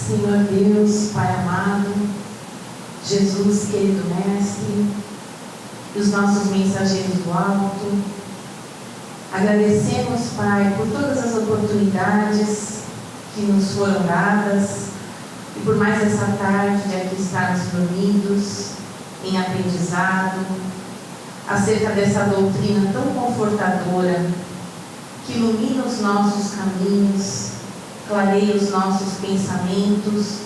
Senhor Deus, Pai amado, Jesus, querido Mestre, e os nossos mensageiros do alto, agradecemos, Pai, por todas as oportunidades que nos foram dadas e por mais essa tarde de aqui estarmos reunidos em aprendizado acerca dessa doutrina tão confortadora que ilumina os nossos caminhos, clareia os nossos pensamentos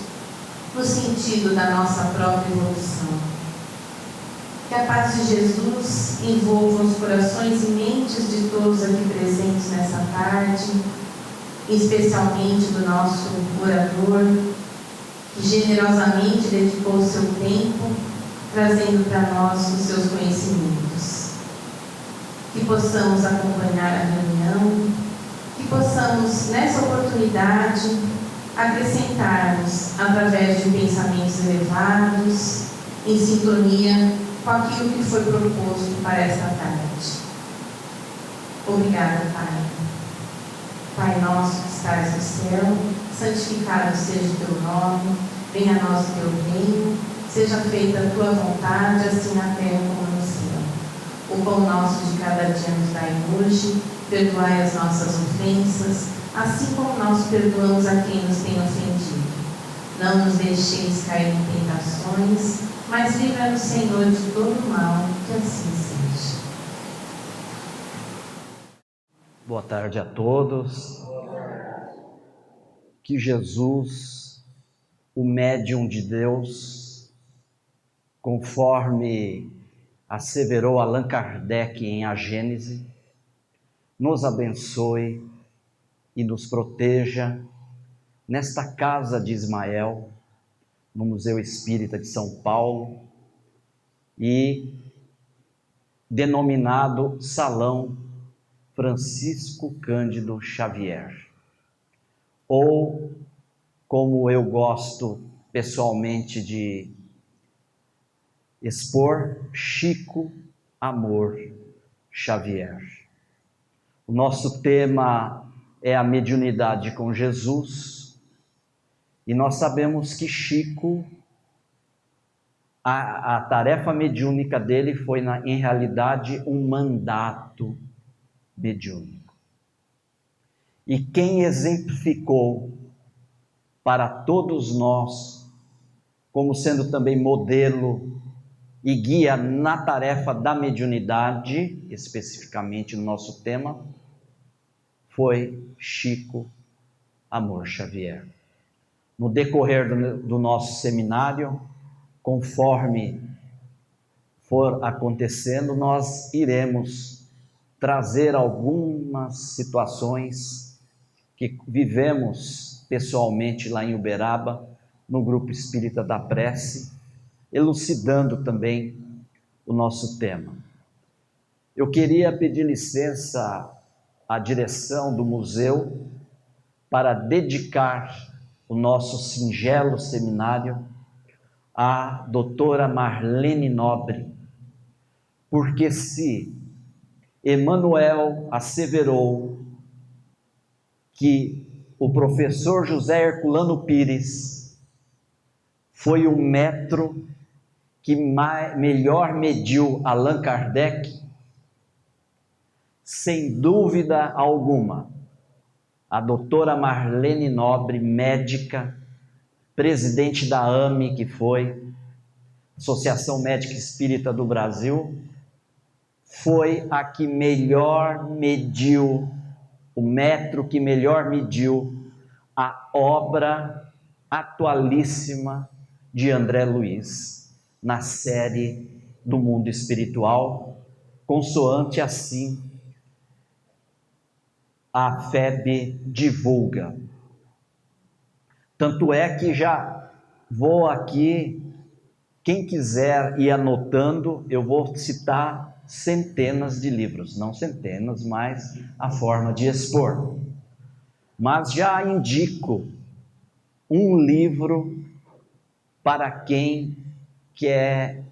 no sentido da nossa própria evolução. Que a paz de Jesus envolva os corações e mentes de todos aqui presentes nessa tarde, especialmente do nosso orador, que generosamente dedicou o seu tempo, trazendo para nós os seus conhecimentos. Que possamos acompanhar a reunião, que possamos, nessa oportunidade, acrescentarmos, através de pensamentos elevados, em sintonia com aquilo que foi proposto para esta tarde. Obrigada, Pai. Pai nosso que estás no céu, santificado seja o teu nome, venha a nós o teu reino, seja feita a tua vontade, assim na terra como no céu. O pão nosso de cada dia nos dai hoje, perdoai as nossas ofensas, assim como nós perdoamos a quem nos tem ofendido. Não nos deixeis cair em tentações, mas livra-nos, Senhor, de todo mal, que assim seja. Boa tarde a todos. Que Jesus, o médium de Deus, conforme asseverou Allan Kardec em A Gênese, nos abençoe e nos proteja nesta casa de Ismael, no Museu Espírita de São Paulo, e denominado Salão Francisco Cândido Xavier, ou, como eu gosto pessoalmente de expor, Chico Amor Xavier. O nosso tema é a mediunidade com Jesus, e nós sabemos que Chico, a tarefa mediúnica dele foi, em realidade, um mandato mediúnico. E quem exemplificou para todos nós, como sendo também modelo e guia na tarefa da mediunidade, especificamente no nosso tema, foi Chico Amor Xavier. No decorrer do nosso seminário, conforme for acontecendo, nós iremos trazer algumas situações que vivemos pessoalmente lá em Uberaba, no Grupo Espírita da Prece, elucidando também o nosso tema. Eu queria pedir licença à direção do museu para dedicar o nosso singelo seminário à doutora Marlene Nobre, porque se Emmanuel asseverou que o professor José Herculano Pires foi o metro que melhor mediu Allan Kardec, sem dúvida alguma, a doutora Marlene Nobre, médica, presidente da AME, que foi Associação Médica Espírita do Brasil, foi a que melhor mediu, o metro que melhor mediu a obra atualíssima de André Luiz, na série do mundo espiritual, consoante assim a FEB divulga. Tanto é que já vou aqui, quem quiser ir anotando, eu vou citar centenas de livros, não centenas, mas a forma de expor. Mas já indico um livro para quem quer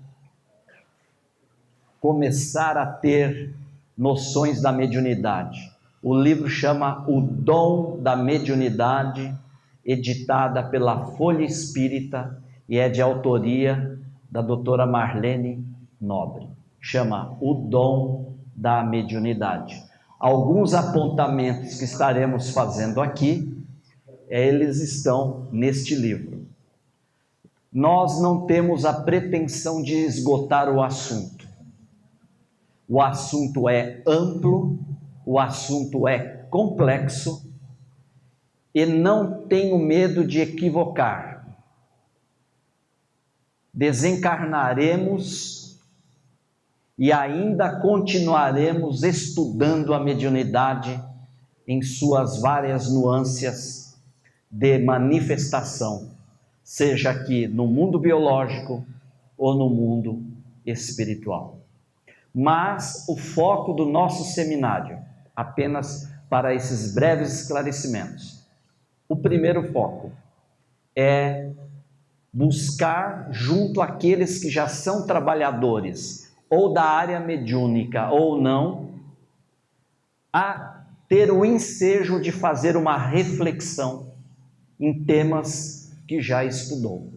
começar a ter noções da mediunidade. O livro chama O Dom da Mediunidade, editada pela Folha Espírita e é de autoria da doutora Marlene Nobre. Chama O Dom da Mediunidade. Alguns apontamentos que estaremos fazendo aqui, eles estão neste livro. Nós não temos a pretensão de esgotar o assunto. O assunto é amplo, o assunto é complexo e não tenho medo de equivocar. Desencarnaremos e ainda continuaremos estudando a mediunidade em suas várias nuances de manifestação, seja aqui no mundo biológico ou no mundo espiritual. Mas o foco do nosso seminário, apenas para esses breves esclarecimentos, o primeiro foco é buscar junto àqueles que já são trabalhadores, ou da área mediúnica ou não, a ter o ensejo de fazer uma reflexão em temas que já estudou.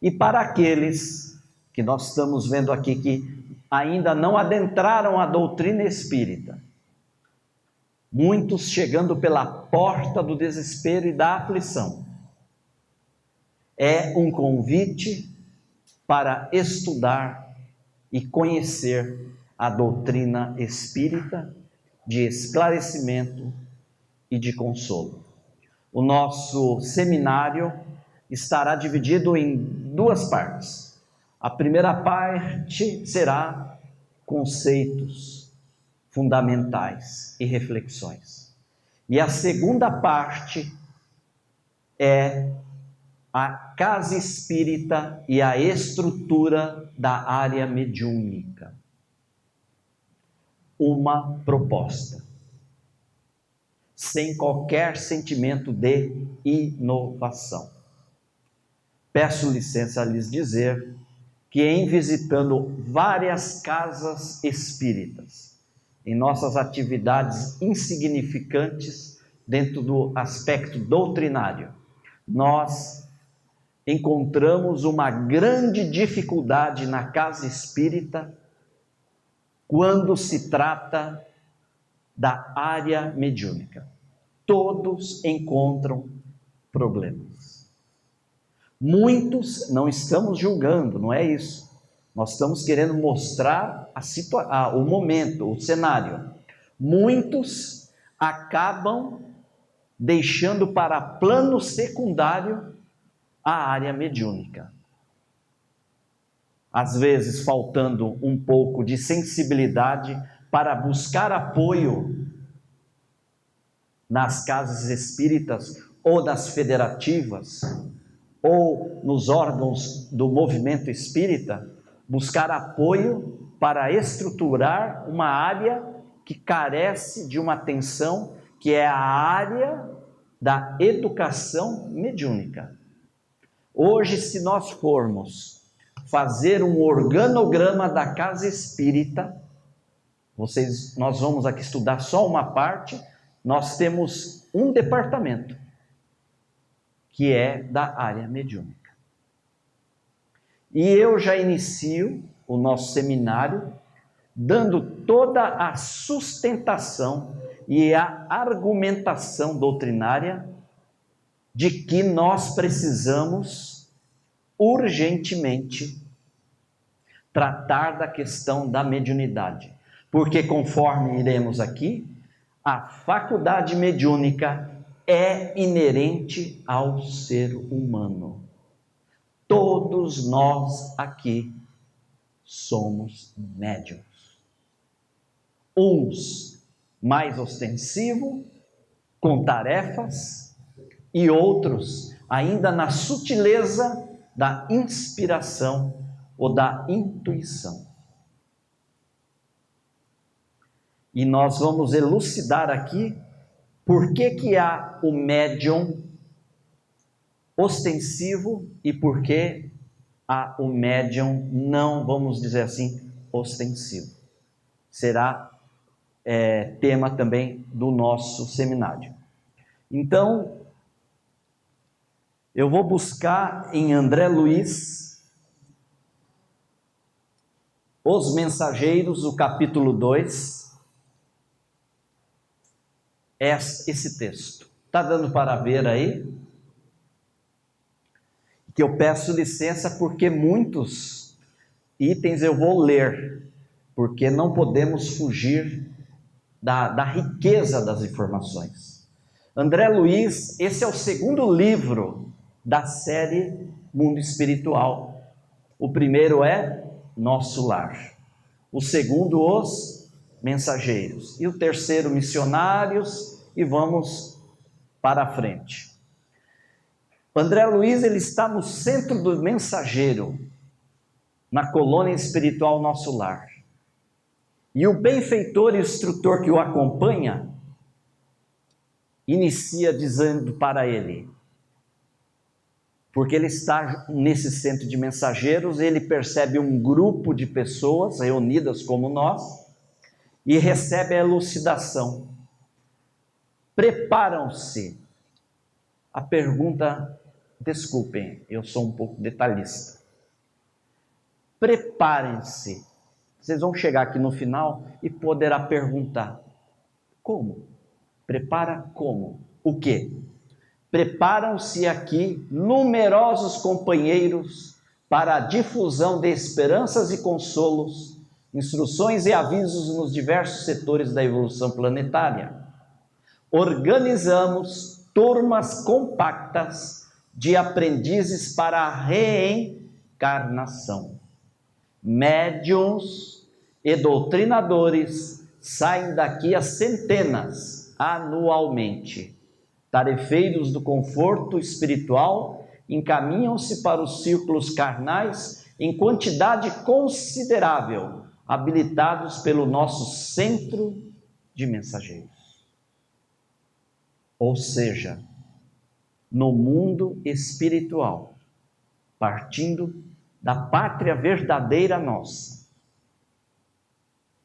E para aqueles que nós estamos vendo aqui que ainda não adentraram a doutrina espírita, muitos chegando pela porta do desespero e da aflição, é um convite para estudar e conhecer a doutrina espírita de esclarecimento e de consolo. O nosso seminário estará dividido em duas partes. A primeira parte será conceitos fundamentais e reflexões. E a segunda parte é a casa espírita e a estrutura da área mediúnica. Uma proposta, sem qualquer sentimento de inovação. Peço licença a lhes dizer que em visitando várias casas espíritas, em nossas atividades insignificantes dentro do aspecto doutrinário, nós encontramos uma grande dificuldade na casa espírita quando se trata da área mediúnica. Todos encontram problemas. Muitos, não estamos julgando, não é isso. Nós estamos querendo mostrar o momento, o cenário. Muitos acabam deixando para plano secundário a área mediúnica. Às vezes faltando um pouco de sensibilidade para buscar apoio nas casas espíritas ou das federativas ou nos órgãos do movimento espírita, buscar apoio para estruturar uma área que carece de uma atenção, que é a área da educação mediúnica. Hoje, se nós formos fazer um organograma da casa espírita, nós vamos aqui estudar só uma parte, nós temos um departamento, que é da área mediúnica. E eu já inicio o nosso seminário, dando toda a sustentação e a argumentação doutrinária de que nós precisamos urgentemente tratar da questão da mediunidade, porque conforme iremos aqui, a faculdade mediúnica é inerente ao ser humano. Todos nós aqui somos médiuns. Uns mais ostensivos, com tarefas, e outros ainda na sutileza da inspiração ou da intuição. E nós vamos elucidar aqui por que há o médium ostensivo e por que há o médium não, vamos dizer assim, ostensivo. Será tema também do nosso seminário. Então, Eu vou buscar em André Luiz, Os Mensageiros, o capítulo 2, esse texto. Está dando para ver aí? Que eu peço licença porque muitos itens eu vou ler, porque não podemos fugir da riqueza das informações. André Luiz, esse é o segundo livro da série Mundo Espiritual. O primeiro é Nosso Lar, o segundo, Os Mensageiros, e o terceiro, Missionários, e vamos para a frente. André Luiz, ele está no centro do Mensageiro, na colônia espiritual Nosso Lar. E o benfeitor e instrutor que o acompanha, inicia dizendo para ele, porque ele está nesse centro de mensageiros, ele percebe um grupo de pessoas reunidas como nós, e recebe a elucidação. Preparam-se. A pergunta, desculpem, eu sou um pouco detalhista. Preparem-se. Vocês vão chegar aqui no final e poderá perguntar, como? Prepara como? O quê? Preparam-se aqui numerosos companheiros para a difusão de esperanças e consolos, instruções e avisos nos diversos setores da evolução planetária. Organizamos turmas compactas de aprendizes para a reencarnação. Médiuns e doutrinadores saem daqui a centenas anualmente. Tarefeiros do conforto espiritual encaminham-se para os círculos carnais em quantidade considerável, habilitados pelo nosso centro de mensageiros. Ou seja, no mundo espiritual, partindo da pátria verdadeira nossa,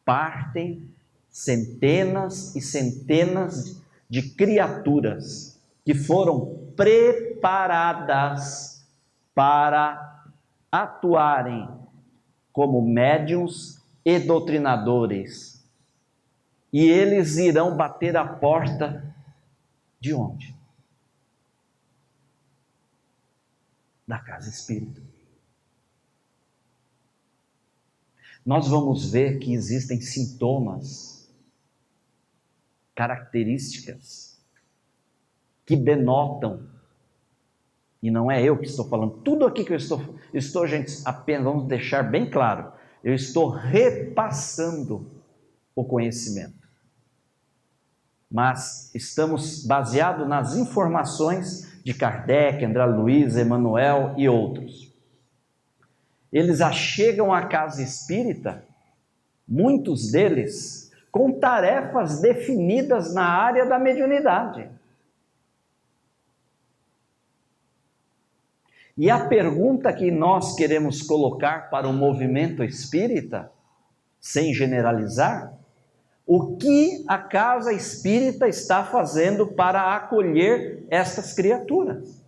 partem centenas e centenas de criaturas que foram preparadas para atuarem como médiuns e doutrinadores. E eles irão bater a porta de onde? Da casa espírita. Nós vamos ver que existem sintomas, características que denotam, e não é eu que estou falando, tudo aqui que eu estou, gente, apenas vamos deixar bem claro, eu estou repassando o conhecimento. Mas estamos baseados nas informações de Kardec, André Luiz, Emmanuel e outros. Eles achegam à casa espírita, muitos deles, com tarefas definidas na área da mediunidade. E a pergunta que nós queremos colocar para o movimento espírita, sem generalizar, o que a casa espírita está fazendo para acolher estas criaturas?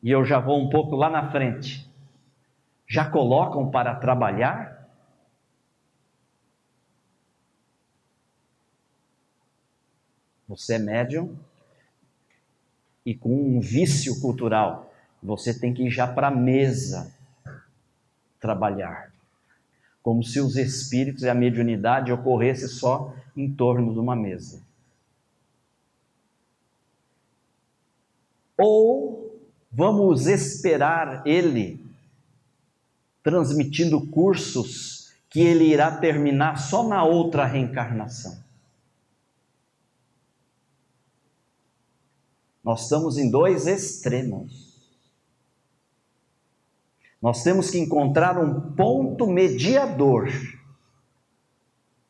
E eu já vou um pouco lá na frente. Já colocam para trabalhar? Você é médium e com um vício cultural, você tem que ir já para a mesa trabalhar. Como se os espíritos e a mediunidade ocorresse só em torno de uma mesa. Ou vamos esperar ele transmitindo cursos que ele irá terminar só na outra reencarnação. Nós estamos em dois extremos. Nós temos que encontrar um ponto mediador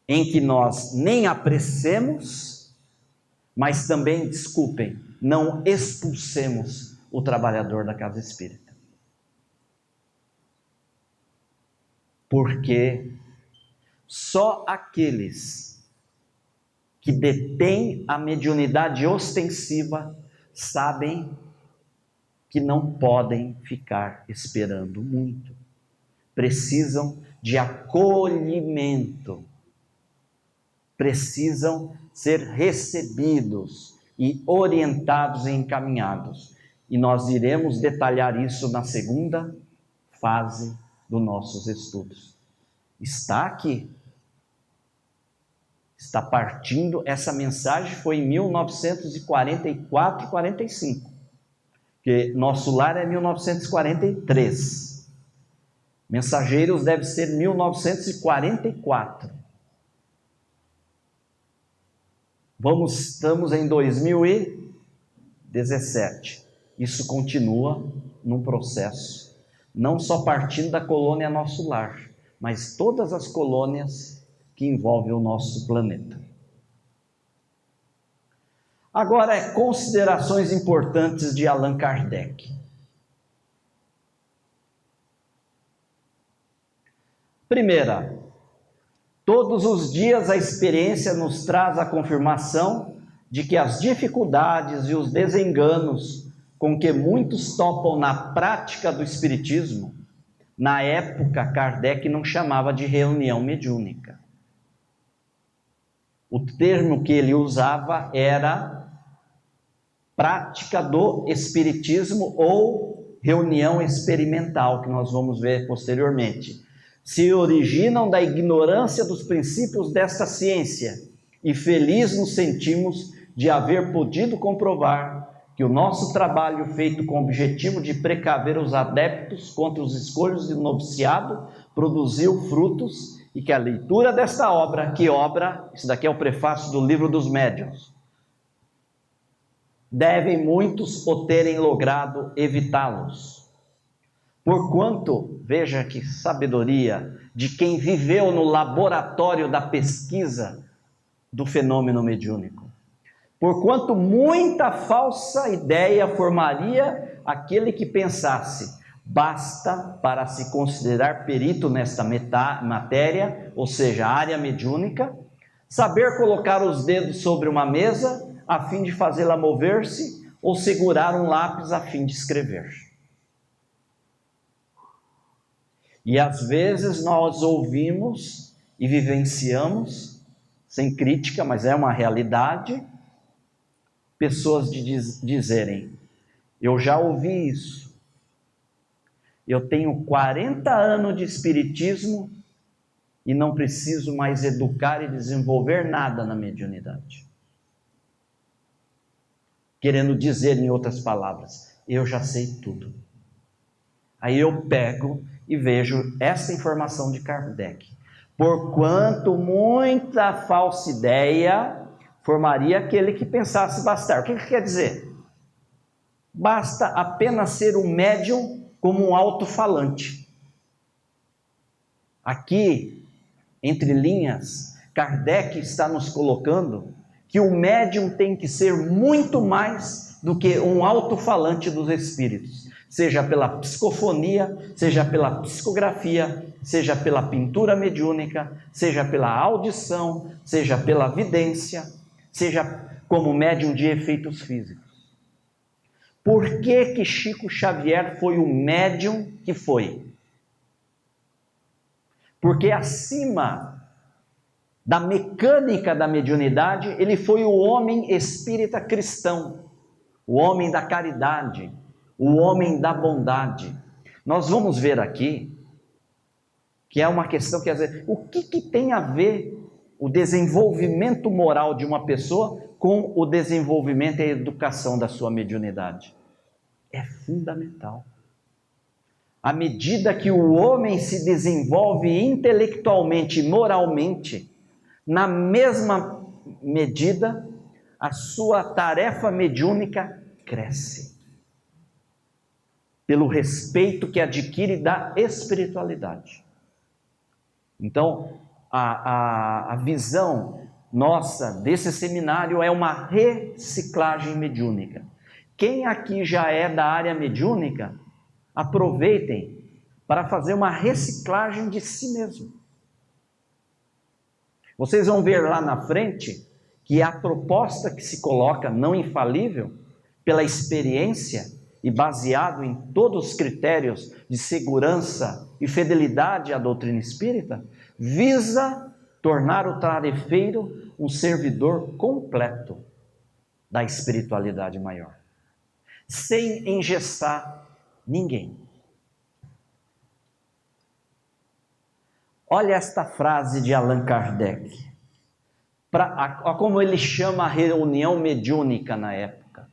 em que nós nem apressemos, mas também, desculpem, não expulsemos o trabalhador da casa espírita. Porque só aqueles que detêm a mediunidade ostensiva sabem que não podem ficar esperando muito. Precisam de acolhimento. Precisam ser recebidos e orientados e encaminhados. E nós iremos detalhar isso na segunda fase dos nossos estudos. Está aqui. Está partindo, essa mensagem foi em 1944, 45. Porque nosso lar é 1943. Mensageiros deve ser 1944. Estamos em 2017. Isso continua num processo, não só partindo da colônia Nosso Lar, mas todas as colônias que envolvem o nosso planeta. Agora, considerações importantes de Allan Kardec. Primeira, todos os dias a experiência nos traz a confirmação de que as dificuldades e os desenganos com que muitos topam na prática do espiritismo, na época Kardec não chamava de reunião mediúnica. O termo que ele usava era prática do espiritismo ou reunião experimental, que nós vamos ver posteriormente. Se originam da ignorância dos princípios desta ciência, e feliz nos sentimos de haver podido comprovar que o nosso trabalho, feito com o objetivo de precaver os adeptos contra os escolhos do noviciado, produziu frutos, e que a leitura desta obra, isso daqui é o prefácio do Livro dos Médiuns, devem muitos o terem logrado evitá-los. Porquanto, veja que sabedoria de quem viveu no laboratório da pesquisa do fenômeno mediúnico. Porquanto muita falsa ideia formaria aquele que pensasse: basta para se considerar perito nesta matéria, ou seja, a área mediúnica, saber colocar os dedos sobre uma mesa a fim de fazê-la mover-se, ou segurar um lápis a fim de escrever. E às vezes nós ouvimos e vivenciamos, sem crítica, mas é uma realidade, pessoas dizerem: eu já ouvi isso, eu tenho 40 anos de espiritismo e não preciso mais educar e desenvolver nada na mediunidade. Querendo dizer, em outras palavras, eu já sei tudo. Aí eu pego e vejo essa informação de Kardec. Porquanto muita falsa ideia formaria aquele que pensasse bastar. O que quer dizer? Basta apenas ser um médium como um alto-falante. Aqui, entre linhas, Kardec está nos colocando que o médium tem que ser muito mais do que um alto-falante dos espíritos, seja pela psicofonia, seja pela psicografia, seja pela pintura mediúnica, seja pela audição, seja pela vidência, seja como médium de efeitos físicos. Por que Chico Xavier foi o médium que foi? Porque acima da mecânica da mediunidade, ele foi o homem espírita cristão, o homem da caridade, o homem da bondade. Nós vamos ver aqui que é uma questão que às vezes, o que tem a ver o desenvolvimento moral de uma pessoa com o desenvolvimento e a educação da sua mediunidade? É fundamental. À medida que o homem se desenvolve intelectualmente e moralmente, na mesma medida, a sua tarefa mediúnica cresce, pelo respeito que adquire da espiritualidade. Então, a visão nossa desse seminário é uma reciclagem mediúnica. Quem aqui já é da área mediúnica, aproveitem para fazer uma reciclagem de si mesmo. Vocês vão ver lá na frente que a proposta que se coloca, não infalível, pela experiência e baseado em todos os critérios de segurança e fidelidade à doutrina espírita, visa tornar o tarefeiro um servidor completo da espiritualidade maior, sem engessar ninguém. Olha esta frase de Allan Kardec, como ele chama a reunião mediúnica na época: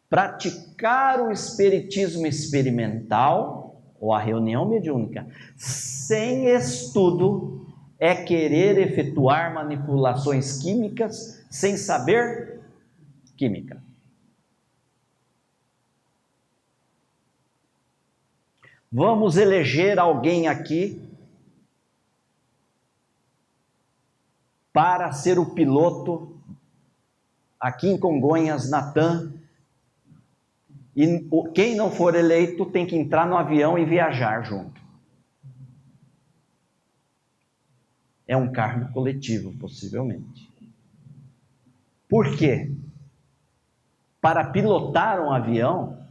praticar o espiritismo experimental, ou a reunião mediúnica, sem estudo, é querer efetuar manipulações químicas sem saber química. Vamos eleger alguém aqui para ser o piloto aqui em Congonhas, Natan, e quem não for eleito tem que entrar no avião e viajar junto. É um karma coletivo, possivelmente. Por quê? Para pilotar um avião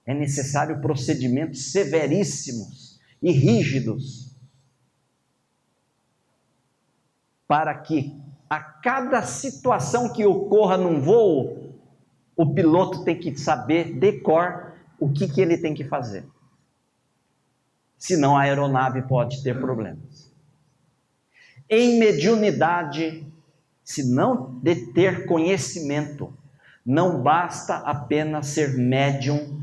é necessário procedimentos severíssimos e rígidos, para que a cada situação que ocorra num voo, o piloto tem que saber de cor o que ele tem que fazer. Senão a aeronave pode ter problemas. Em mediunidade, se não ter conhecimento, não basta apenas ser médium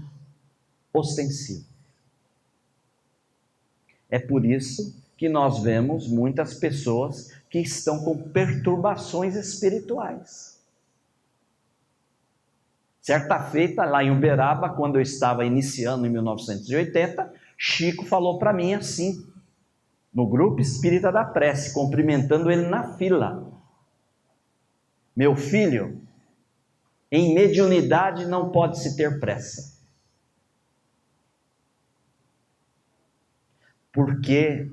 ostensivo. É por isso que nós vemos muitas pessoas que estão com perturbações espirituais. Certa feita, lá em Uberaba, quando eu estava iniciando em 1980, Chico falou para mim assim, no grupo Espírita da Prece, cumprimentando ele na fila: meu filho, em mediunidade não pode se ter pressa. Porque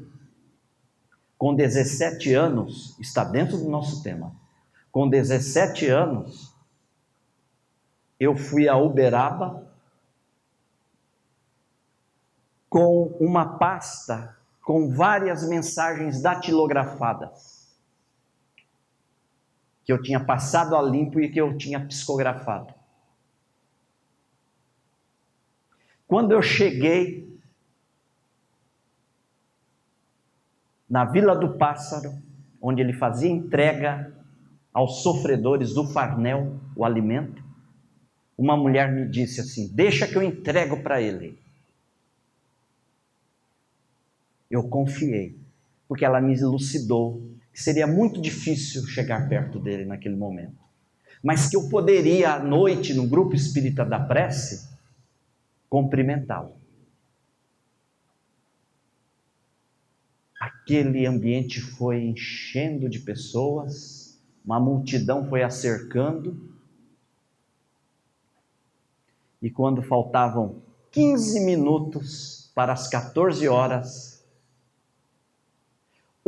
com 17 anos, está dentro do nosso tema, com 17 anos, eu fui a Uberaba com uma pasta com várias mensagens datilografadas, que eu tinha passado a limpo e que eu tinha psicografado. Quando eu cheguei na Vila do Pássaro, onde ele fazia entrega aos sofredores do farnel, o alimento, uma mulher me disse assim: deixa que eu entrego para ele. Eu confiei, porque ela me elucidou que seria muito difícil chegar perto dele naquele momento, mas que eu poderia à noite, no grupo Espírita da Prece, cumprimentá-lo. Aquele ambiente foi enchendo de pessoas, uma multidão foi a cercando, e quando faltavam 15 minutos para as 14 horas,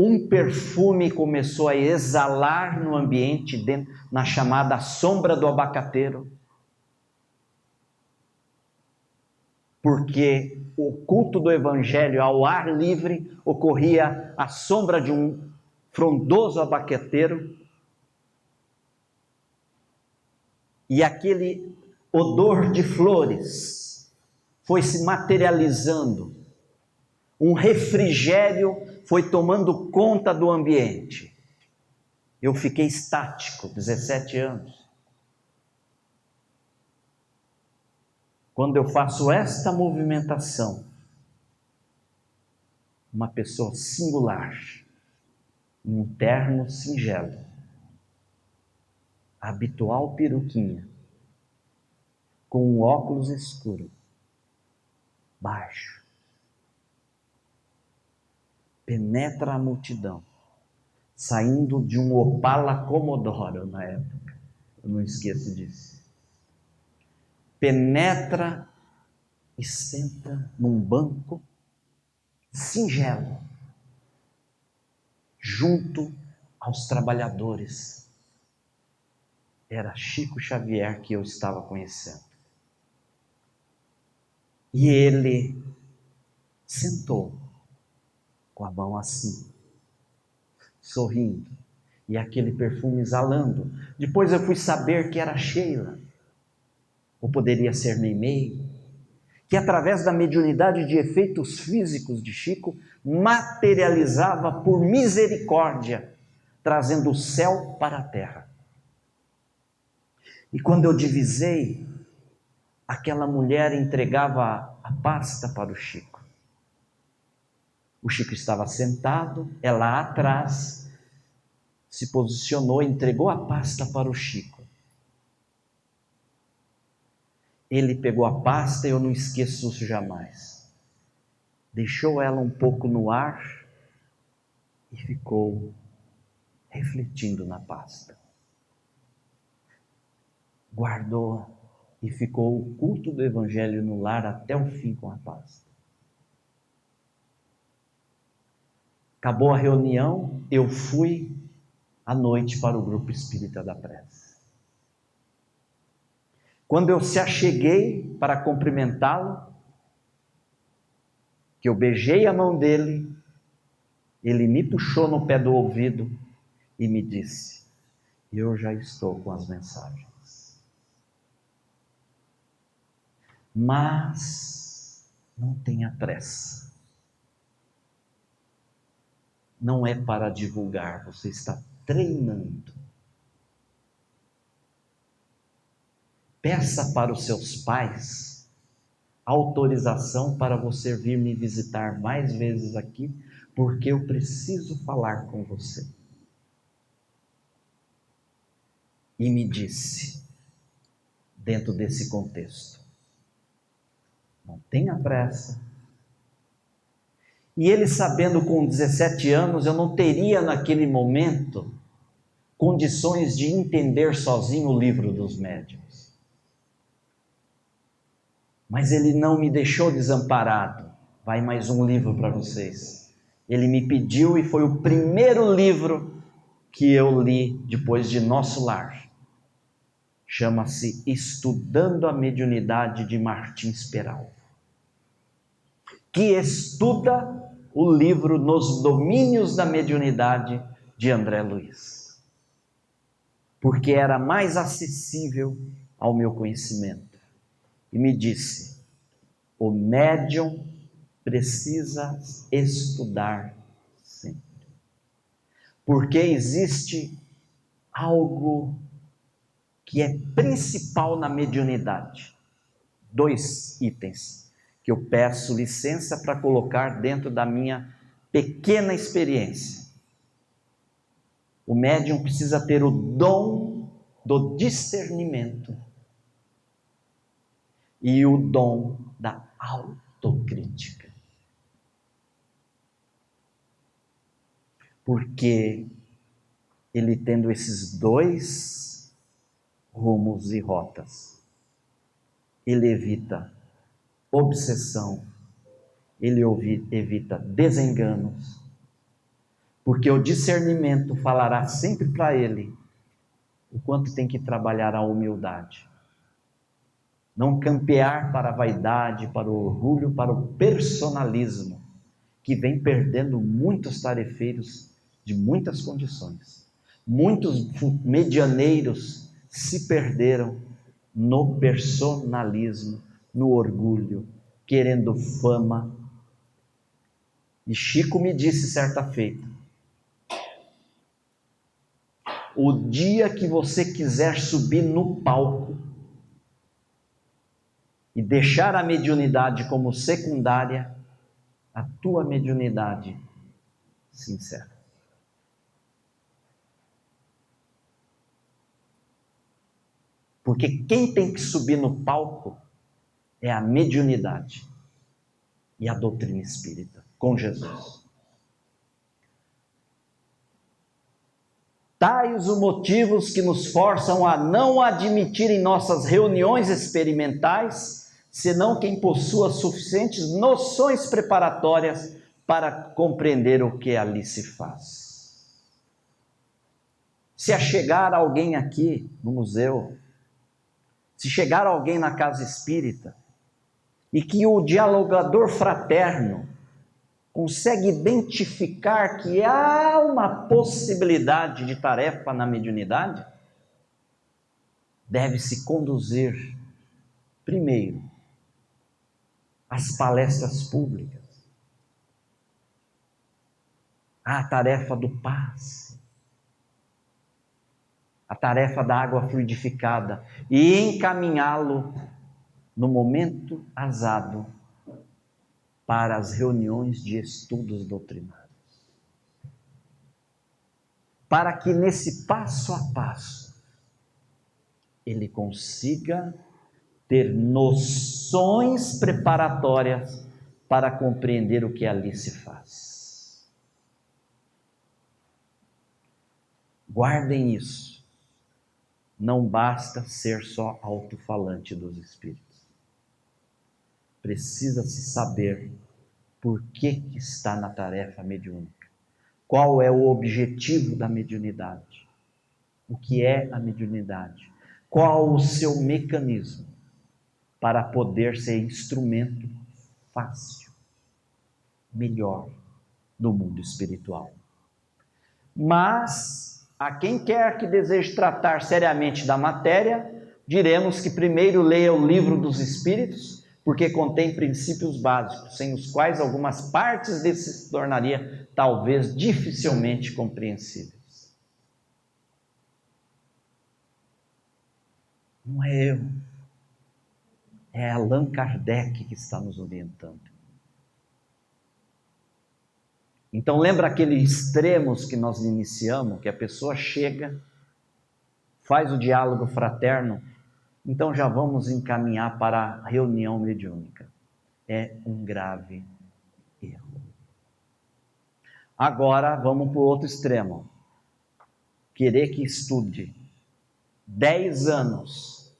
um perfume começou a exalar no ambiente, na chamada sombra do abacateiro, porque o culto do Evangelho ao ar livre ocorria à sombra de um frondoso abacateiro, e aquele odor de flores foi se materializando, um refrigério foi tomando conta do ambiente. Eu fiquei estático, 17 anos. Quando eu faço esta movimentação, uma pessoa singular, um terno singelo, a habitual peruquinha, com um óculos escuro, baixo, penetra a multidão, saindo de um Opala Commodore na época, eu não esqueço disso. Penetra e senta num banco singelo, junto aos trabalhadores. era Chico Xavier que eu estava conhecendo. E ele sentou com a mão assim, sorrindo, e aquele perfume exalando. Depois eu fui saber que era Sheila, ou poderia ser Meimei, que através da mediunidade de efeitos físicos de Chico, materializava por misericórdia, trazendo o céu para a terra. E quando eu divisei, aquela mulher entregava a pasta para o Chico. O Chico estava sentado, ela atrás, se posicionou, entregou a pasta para o Chico. Ele pegou a pasta, eu não esqueço isso jamais. Deixou ela um pouco no ar e ficou refletindo na pasta. Guardou e ficou o culto do Evangelho no lar até o fim com a pasta. Acabou a reunião, eu fui à noite para o grupo espírita da prece. Quando eu se acheguei para cumprimentá-lo, que eu beijei a mão dele, ele me puxou no pé do ouvido e me disse: eu já estou com as mensagens. Mas não tenha pressa. Não é para divulgar, você está treinando. Peça para os seus pais autorização para você vir me visitar mais vezes aqui, porque eu preciso falar com você. E me disse, dentro desse contexto, não tenha pressa. E ele sabendo com 17 anos, eu não teria naquele momento condições de entender sozinho o livro dos médiuns. Mas ele não me deixou desamparado. Vai mais um livro para vocês. Ele me pediu e foi o primeiro livro que eu li depois de Nosso Lar. Chama-se Estudando a Mediunidade, de Martins Peralva, que estuda o livro Nos Domínios da Mediunidade, de André Luiz, porque era mais acessível ao meu conhecimento. E me disse: o médium precisa estudar sempre, porque existe algo que é principal na mediunidade. 2 itens que eu peço licença para colocar dentro da minha pequena experiência. O médium precisa ter o dom do discernimento e o dom da autocrítica. Porque ele, tendo esses 2 rumos e rotas, ele evita obsessão, ele evita desenganos, porque o discernimento falará sempre para ele o quanto tem que trabalhar a humildade. Não campear para a vaidade, para o orgulho, para o personalismo, que vem perdendo muitos tarefeiros de muitas condições. Muitos medianeiros se perderam no personalismo, no orgulho, querendo fama. E Chico me disse certa feita: o dia que você quiser subir no palco e deixar a mediunidade como secundária, a tua mediunidade se encerra. Porque quem tem que subir no palco é a mediunidade e a doutrina espírita, com Jesus. Tais os motivos que nos forçam a não admitir em nossas reuniões experimentais senão quem possua suficientes noções preparatórias para compreender o que ali se faz. Se chegar alguém aqui no museu, se chegar alguém na casa espírita, e que o dialogador fraterno consegue identificar que há uma possibilidade de tarefa na mediunidade, deve-se conduzir primeiro às palestras públicas, à tarefa do passe, a tarefa da água fluidificada, e encaminhá-lo no momento azado para as reuniões de estudos doutrinários. Para que nesse passo a passo ele consiga ter noções preparatórias para compreender o que ali se faz. Guardem isso. Não basta ser só alto-falante dos espíritos. Precisa-se saber por que está na tarefa mediúnica. Qual é o objetivo da mediunidade? O que é a mediunidade? Qual o seu mecanismo para poder ser instrumento fácil, melhor do mundo espiritual? Mas a quem quer que deseje tratar seriamente da matéria, diremos que primeiro leia o Livro dos Espíritos, porque contém princípios básicos, sem os quais algumas partes desse se tornaria talvez dificilmente compreensíveis. Não é eu, é Allan Kardec que está nos orientando. Então lembra aqueles extremos que nós iniciamos, que a pessoa chega, faz o diálogo fraterno, então já vamos encaminhar para a reunião mediúnica. É um grave erro. Agora vamos para o outro extremo. Querer que estude 10 anos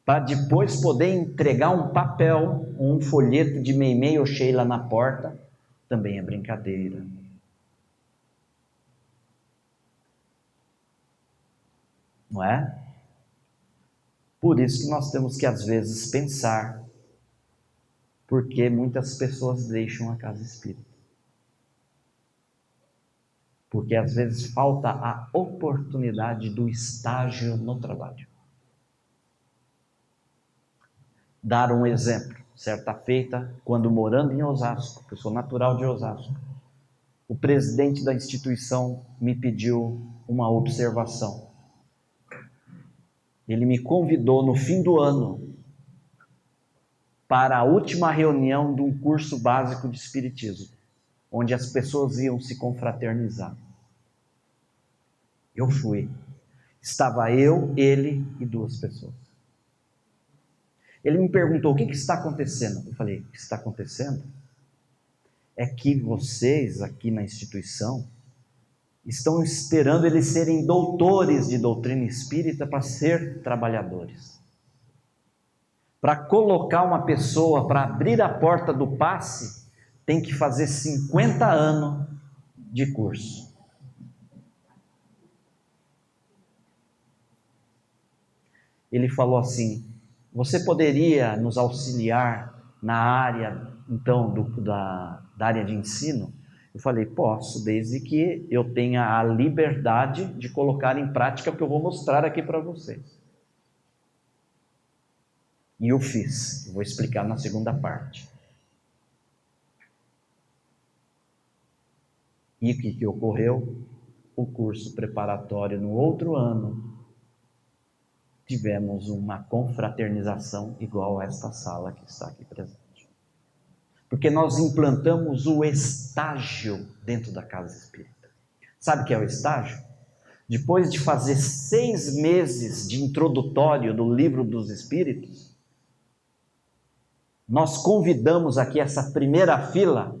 para depois poder entregar um papel, um folheto de Meimei ou Sheila na porta, também é brincadeira. Não é? Por isso que nós temos que, às vezes, pensar porque muitas pessoas deixam a casa espírita. Porque, às vezes, falta a oportunidade do estágio no trabalho. Dar um exemplo. Certa feita, quando morando em Osasco, que eu sou natural de Osasco, o presidente da instituição me pediu uma observação. Ele me convidou no fim do ano para a última reunião de um curso básico de Espiritismo, onde as pessoas iam se confraternizar. Eu fui. Estava eu, ele e 2 pessoas. Ele me perguntou: o que está acontecendo? Eu falei: o que está acontecendo é que vocês aqui na instituição estão esperando eles serem doutores de doutrina espírita para ser trabalhadores. Para colocar uma pessoa, para abrir a porta do passe, tem que fazer 50 anos de curso. Ele falou assim: você poderia nos auxiliar na área, então, da área de ensino? Eu falei: posso, desde que eu tenha a liberdade de colocar em prática o que eu vou mostrar aqui para vocês. E eu fiz, eu vou explicar na segunda parte. E o que ocorreu? O curso preparatório no outro ano, tivemos uma confraternização igual a esta sala que está aqui presente. Porque nós implantamos o estágio dentro da casa espírita. Sabe o que é o estágio? Depois de fazer 6 meses de introdutório do Livro dos Espíritos, nós convidamos aqui essa primeira fila.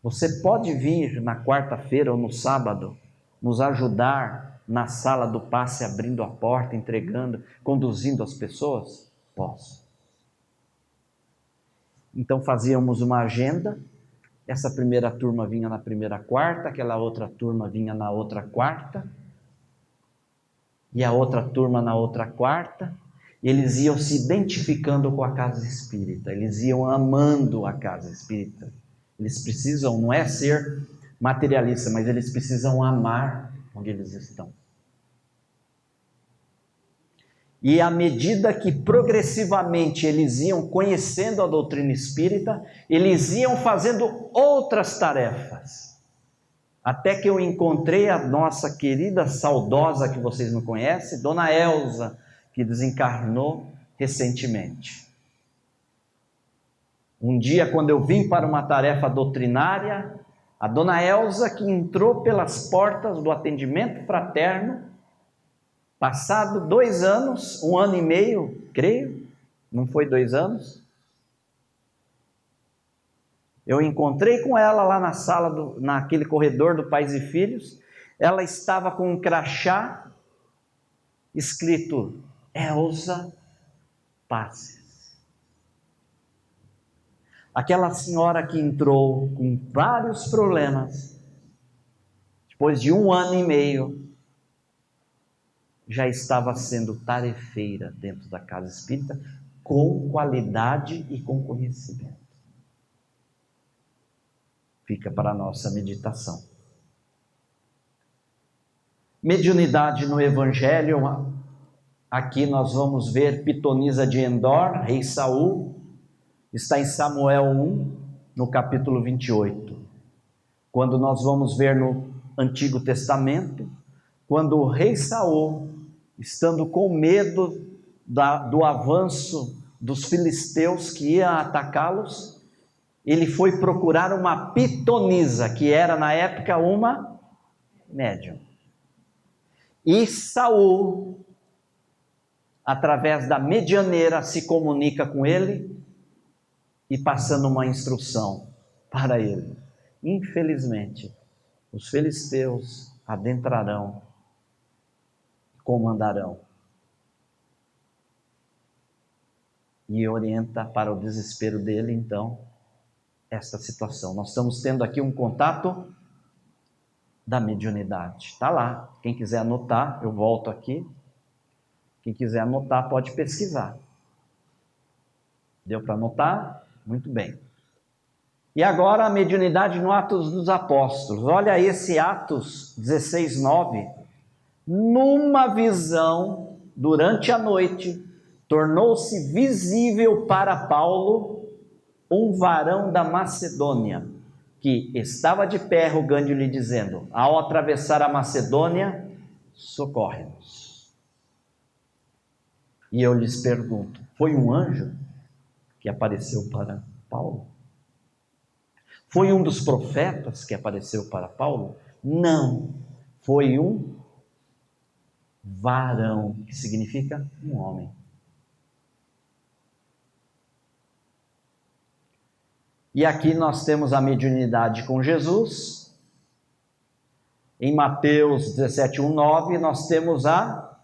Você pode vir na quarta-feira ou no sábado nos ajudar na sala do passe, abrindo a porta, entregando, conduzindo as pessoas? Posso. Então fazíamos uma agenda Essa primeira turma vinha na primeira quarta, aquela outra turma vinha na outra quarta, e a outra turma na outra quarta. Eles iam se identificando com a casa espírita, eles iam amando a casa espírita. Eles precisam, não é ser materialista, mas eles precisam amar onde eles estão. E à medida que progressivamente eles iam conhecendo a doutrina espírita, eles iam fazendo outras tarefas. Até que eu encontrei a nossa querida saudosa, que vocês não conhecem, Dona Elza, que desencarnou recentemente. Um dia, quando eu vim para uma tarefa doutrinária, a Dona Elza, que entrou pelas portas do atendimento fraterno, passado 2 anos, 1 ano e meio, creio, não foi 2 anos, eu encontrei com ela lá na sala, naquele corredor do Pais e Filhos. Ela estava com um crachá escrito Elza Passes. Aquela senhora que entrou com vários problemas, depois de 1 ano e meio, já estava sendo tarefeira dentro da casa espírita, com qualidade e com conhecimento. Fica para a nossa meditação. Mediunidade no Evangelho. Aqui nós vamos ver Pitonisa de Endor, rei Saul. Está em Samuel 1, no capítulo 28. Quando nós vamos ver no Antigo Testamento, quando o rei Saul, estando com medo do avanço dos filisteus que iam atacá-los, ele foi procurar uma pitonisa, que era na época uma médium. E Saul, através da medianeira, se comunica com ele e passando uma instrução para ele. Infelizmente, os filisteus adentrarão, comandarão. E orienta para o desespero dele, então, esta situação. Nós estamos tendo aqui um contato da mediunidade. Está lá. Quem quiser anotar, eu volto aqui. Quem quiser anotar, pode pesquisar. Deu para anotar? Muito bem. E agora a mediunidade no Atos dos Apóstolos. Olha esse Atos 16:9. Numa visão, durante a noite, tornou-se visível para Paulo um varão da Macedônia, que estava de pé rogando-lhe, dizendo: ao atravessar a Macedônia, socorre-nos. E eu lhes pergunto: foi um anjo que apareceu para Paulo? Foi um dos profetas que apareceu para Paulo? Não, foi um varão, que significa um homem. E aqui nós temos a mediunidade com Jesus. Em Mateus 17:1-9, nós temos a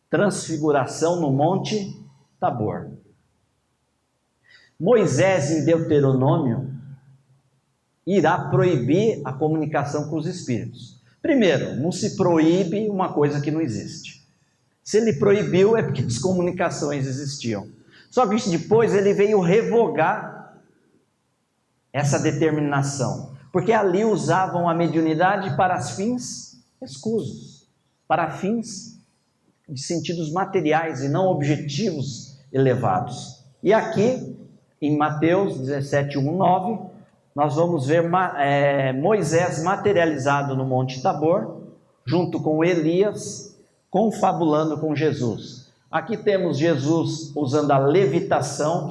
transfiguração no Monte Tabor. Moisés, em Deuteronômio, irá proibir a comunicação com os espíritos. Primeiro, não se proíbe uma coisa que não existe. Se ele proibiu, é porque as comunicações existiam. Só que depois ele veio revogar essa determinação, porque ali usavam a mediunidade para fins escusos, para fins de sentidos materiais e não objetivos elevados. E aqui, em Mateus 17:1-9, nós vamos ver Moisés materializado no Monte Tabor, junto com Elias, confabulando com Jesus. Aqui temos Jesus usando a levitação,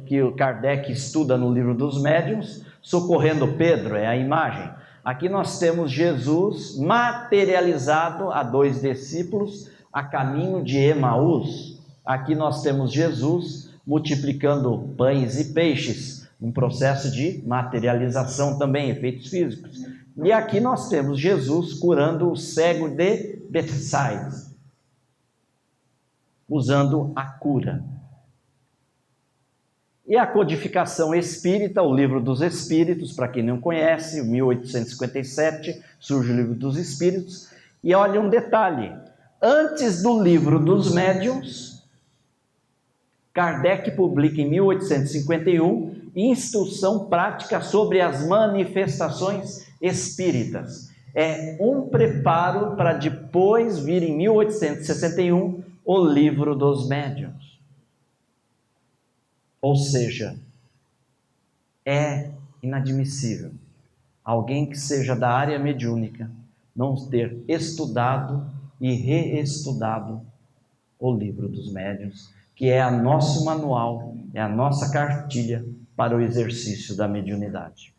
que o Kardec estuda no livro dos médiuns, socorrendo Pedro, é a imagem. Aqui nós temos Jesus materializado a 2 discípulos a caminho de Emaús. Aqui nós temos Jesus multiplicando pães e peixes, um processo de materialização também, efeitos físicos. E aqui nós temos Jesus curando o cego de Betsaida, usando a cura. E a codificação espírita, o Livro dos Espíritos, para quem não conhece, em 1857 surge o Livro dos Espíritos. E olha um detalhe, antes do Livro dos Médiuns, Kardec publica em 1851 Instrução Prática sobre as Manifestações Espíritas. É um preparo para depois vir em 1861 o Livro dos Médiuns. Ou seja, é inadmissível alguém que seja da área mediúnica não ter estudado e reestudado o Livro dos Médiuns, que é o nosso manual, é a nossa cartilha para o exercício da mediunidade.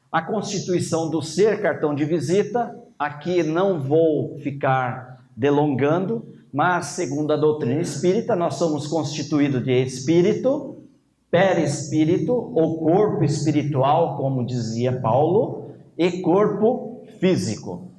A constituição do ser, cartão de visita, aqui não vou ficar delongando, mas segundo a doutrina espírita, nós somos constituídos de espírito, perispírito, ou corpo espiritual, como dizia Paulo, e corpo físico.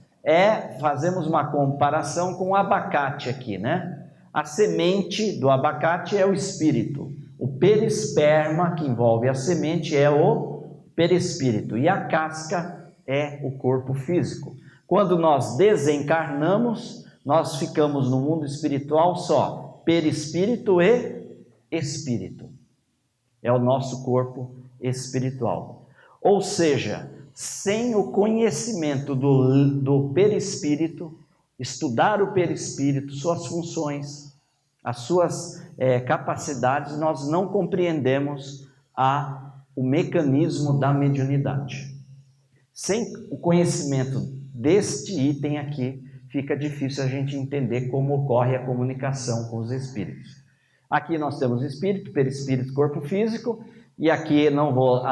Fazemos uma comparação com o abacate aqui, né? A semente do abacate é o espírito. O perisperma, que envolve a semente, é o perispírito. E a casca é o corpo físico. Quando nós desencarnamos, nós ficamos no mundo espiritual só perispírito e espírito. É o nosso corpo espiritual. Ou seja, sem o conhecimento do perispírito, estudar o perispírito, suas funções, as suas capacidades, nós não compreendemos o mecanismo da mediunidade. Sem o conhecimento deste item aqui, fica difícil a gente entender como ocorre a comunicação com os espíritos. Aqui nós temos espírito, perispírito, corpo físico, e aqui não vou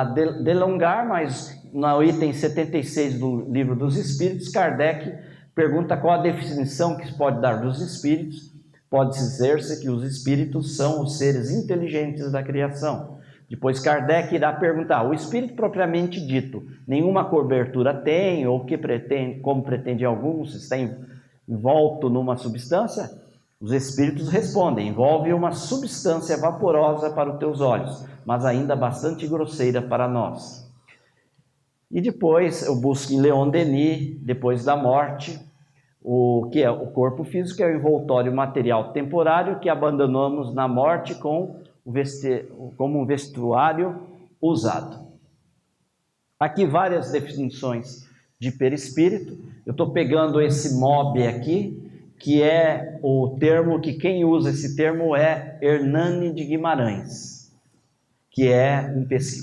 delongar, mas no item 76 do Livro dos Espíritos, Kardec pergunta qual a definição que se pode dar dos espíritos. Pode dizer-se que os espíritos são os seres inteligentes da criação. Depois Kardec irá perguntar, o espírito propriamente dito, nenhuma cobertura tem, ou que pretende, como pretende alguns, está envolto numa substância? Os espíritos respondem, envolve uma substância vaporosa para os teus olhos, mas ainda bastante grosseira para nós. E depois eu busco em Leon Denis, depois da morte, o que é o corpo físico, é o envoltório material temporário que abandonamos na morte como um vestuário usado. Aqui várias definições de perispírito. Eu estou pegando esse MOB aqui, que é o termo que quem usa esse termo é Hernani de Guimarães, que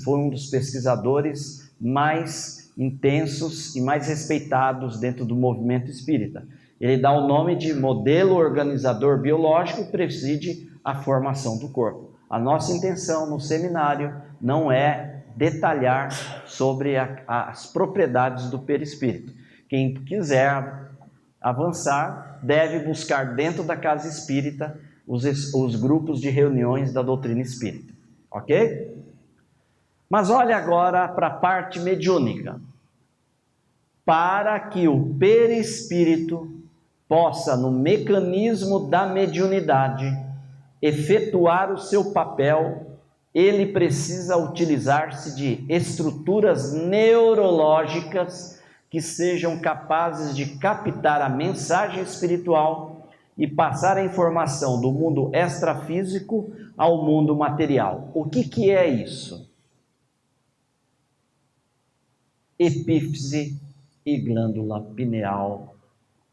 foi um dos pesquisadores mais intensos e mais respeitados dentro do movimento espírita. Ele dá o nome de modelo organizador biológico e preside a formação do corpo. A nossa intenção no seminário não é detalhar sobre as propriedades do perispírito. Quem quiser avançar deve buscar dentro da casa espírita os grupos de reuniões da doutrina espírita. Ok? Mas olha agora para a parte mediúnica. Para que o perispírito possa, no mecanismo da mediunidade, efetuar o seu papel, ele precisa utilizar-se de estruturas neurológicas que sejam capazes de captar a mensagem espiritual e passar a informação do mundo extrafísico ao mundo material. O que é isso? Epífise e glândula pineal,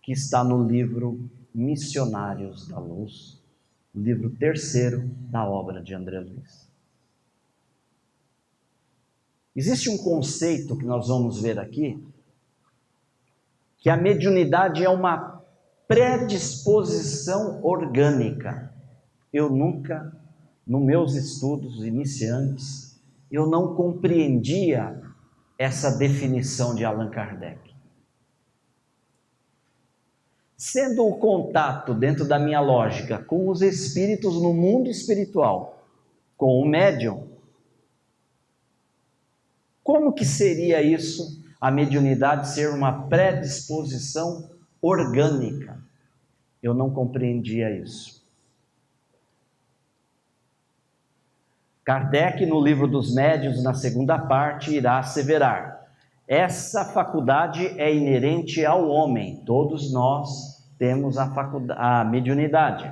que está no livro Missionários da Luz, livro 3º da obra de André Luiz. Existe um conceito que nós vamos ver aqui, que a mediunidade é uma predisposição orgânica. Eu nunca, nos meus estudos iniciantes, eu não compreendia essa definição de Allan Kardec. Sendo o contato, dentro da minha lógica, com os espíritos no mundo espiritual, com o médium, como que seria isso, a mediunidade ser uma predisposição orgânica? Eu não compreendia isso. Kardec, no Livro dos Médiuns, na segunda parte, irá asseverar: essa faculdade é inerente ao homem, todos nós temos a mediunidade.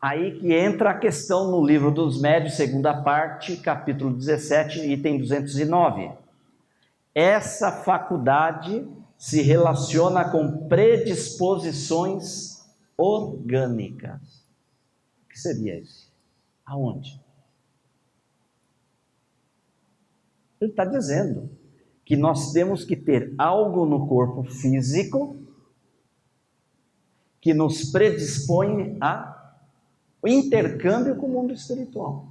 Aí que entra a questão no Livro dos Médiuns, segunda parte, capítulo 17, item 209. Essa faculdade se relaciona com predisposições orgânicas. O que seria isso? Aonde? Ele está dizendo que nós temos que ter algo no corpo físico que nos predispõe ao intercâmbio com o mundo espiritual.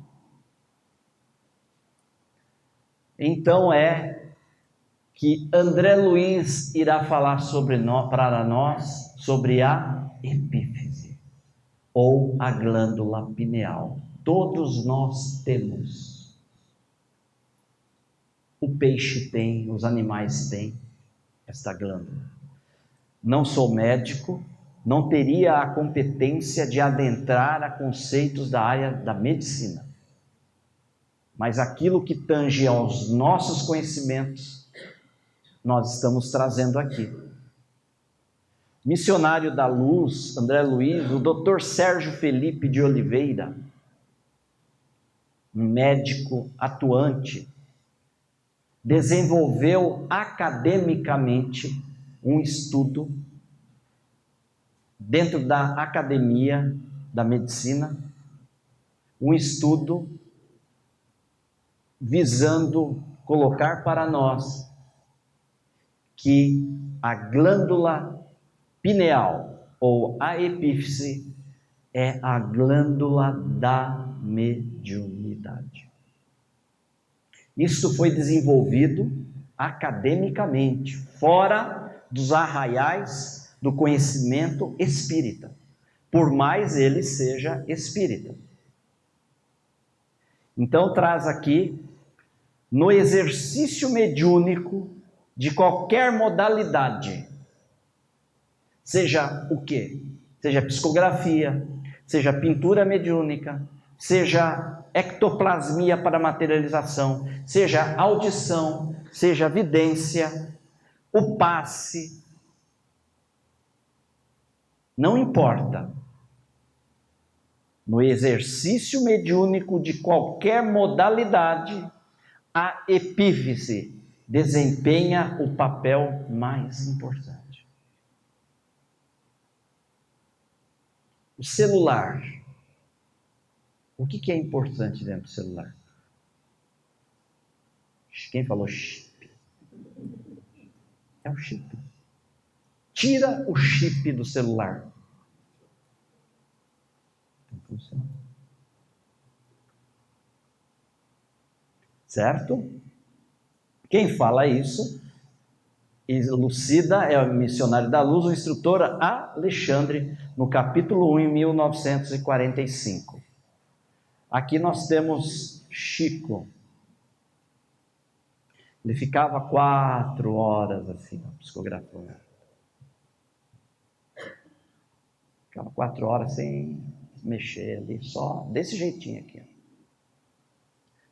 Então que André Luiz irá falar para nós sobre a epífise, ou a glândula pineal. Todos nós temos. O peixe tem, os animais têm esta glândula. Não sou médico, não teria a competência de adentrar a conceitos da área da medicina. Mas aquilo que tange aos nossos conhecimentos, nós estamos trazendo aqui. Missionário da Luz, André Luiz, o Dr. Sérgio Felipe de Oliveira, um médico atuante, desenvolveu academicamente um estudo dentro da academia da medicina, um estudo visando colocar para nós que a glândula pineal, ou a epífise, é a glândula da mediunidade. Isso foi desenvolvido academicamente, fora dos arraiais do conhecimento espírita, por mais ele seja espírita. Então traz aqui, no exercício mediúnico de qualquer modalidade, seja o quê? Seja psicografia, seja pintura mediúnica, seja ectoplasmia para materialização, seja audição, seja vidência, o passe, não importa. No exercício mediúnico de qualquer modalidade, a epífise desempenha o papel mais importante. O celular. O que é importante dentro do celular? Quem falou chip? É o chip. Tira o chip do celular. Não funciona. Certo? Quem fala isso, elucida, é o missionário da luz, o instrutor Alexandre, no capítulo 1, em 1945. Aqui nós temos Chico. Ele ficava 4 horas assim, psicografando. Ficava 4 horas sem mexer ali, só desse jeitinho aqui. A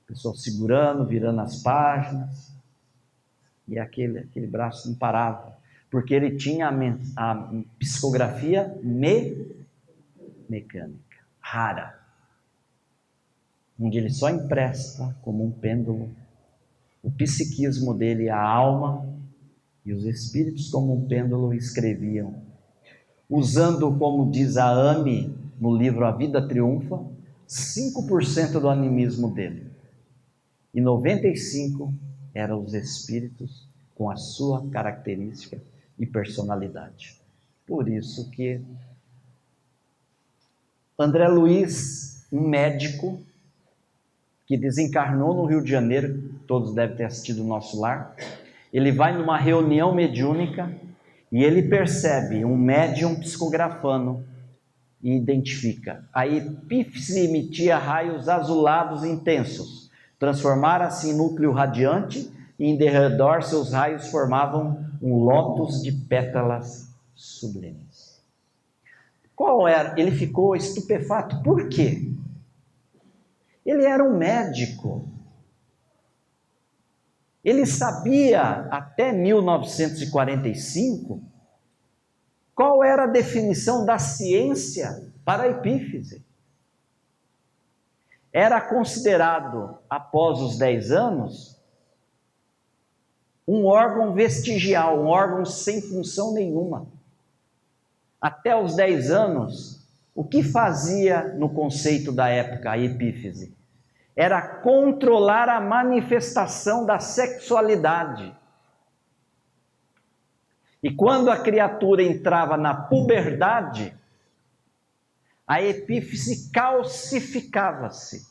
pessoa segurando, virando as páginas. E aquele braço não parava, porque ele tinha a psicografia mecânica, rara, onde ele só empresta como um pêndulo o psiquismo dele, a alma, e os espíritos como um pêndulo escreviam, usando, como diz a Ame no livro A Vida Triunfa, 5% do animismo dele, e 95% eram os espíritos com a sua característica e personalidade. Por isso que André Luiz, um médico que desencarnou no Rio de Janeiro, todos devem ter assistido o Nosso Lar, ele vai numa reunião mediúnica e ele percebe um médium psicografando e identifica. A epífise emitia raios azulados intensos, transformara-se em núcleo radiante e em derredor seus raios formavam um lótus de pétalas sublimes. Qual era? Ele ficou estupefato. Por quê? Ele era um médico. Ele sabia, até 1945, qual era a definição da ciência para a epífise. Era considerado, após os 10 anos, um órgão vestigial, um órgão sem função nenhuma. Até os 10 anos, o que fazia no conceito da época a epífise? Era controlar a manifestação da sexualidade. E quando a criatura entrava na puberdade, a epífise calcificava-se.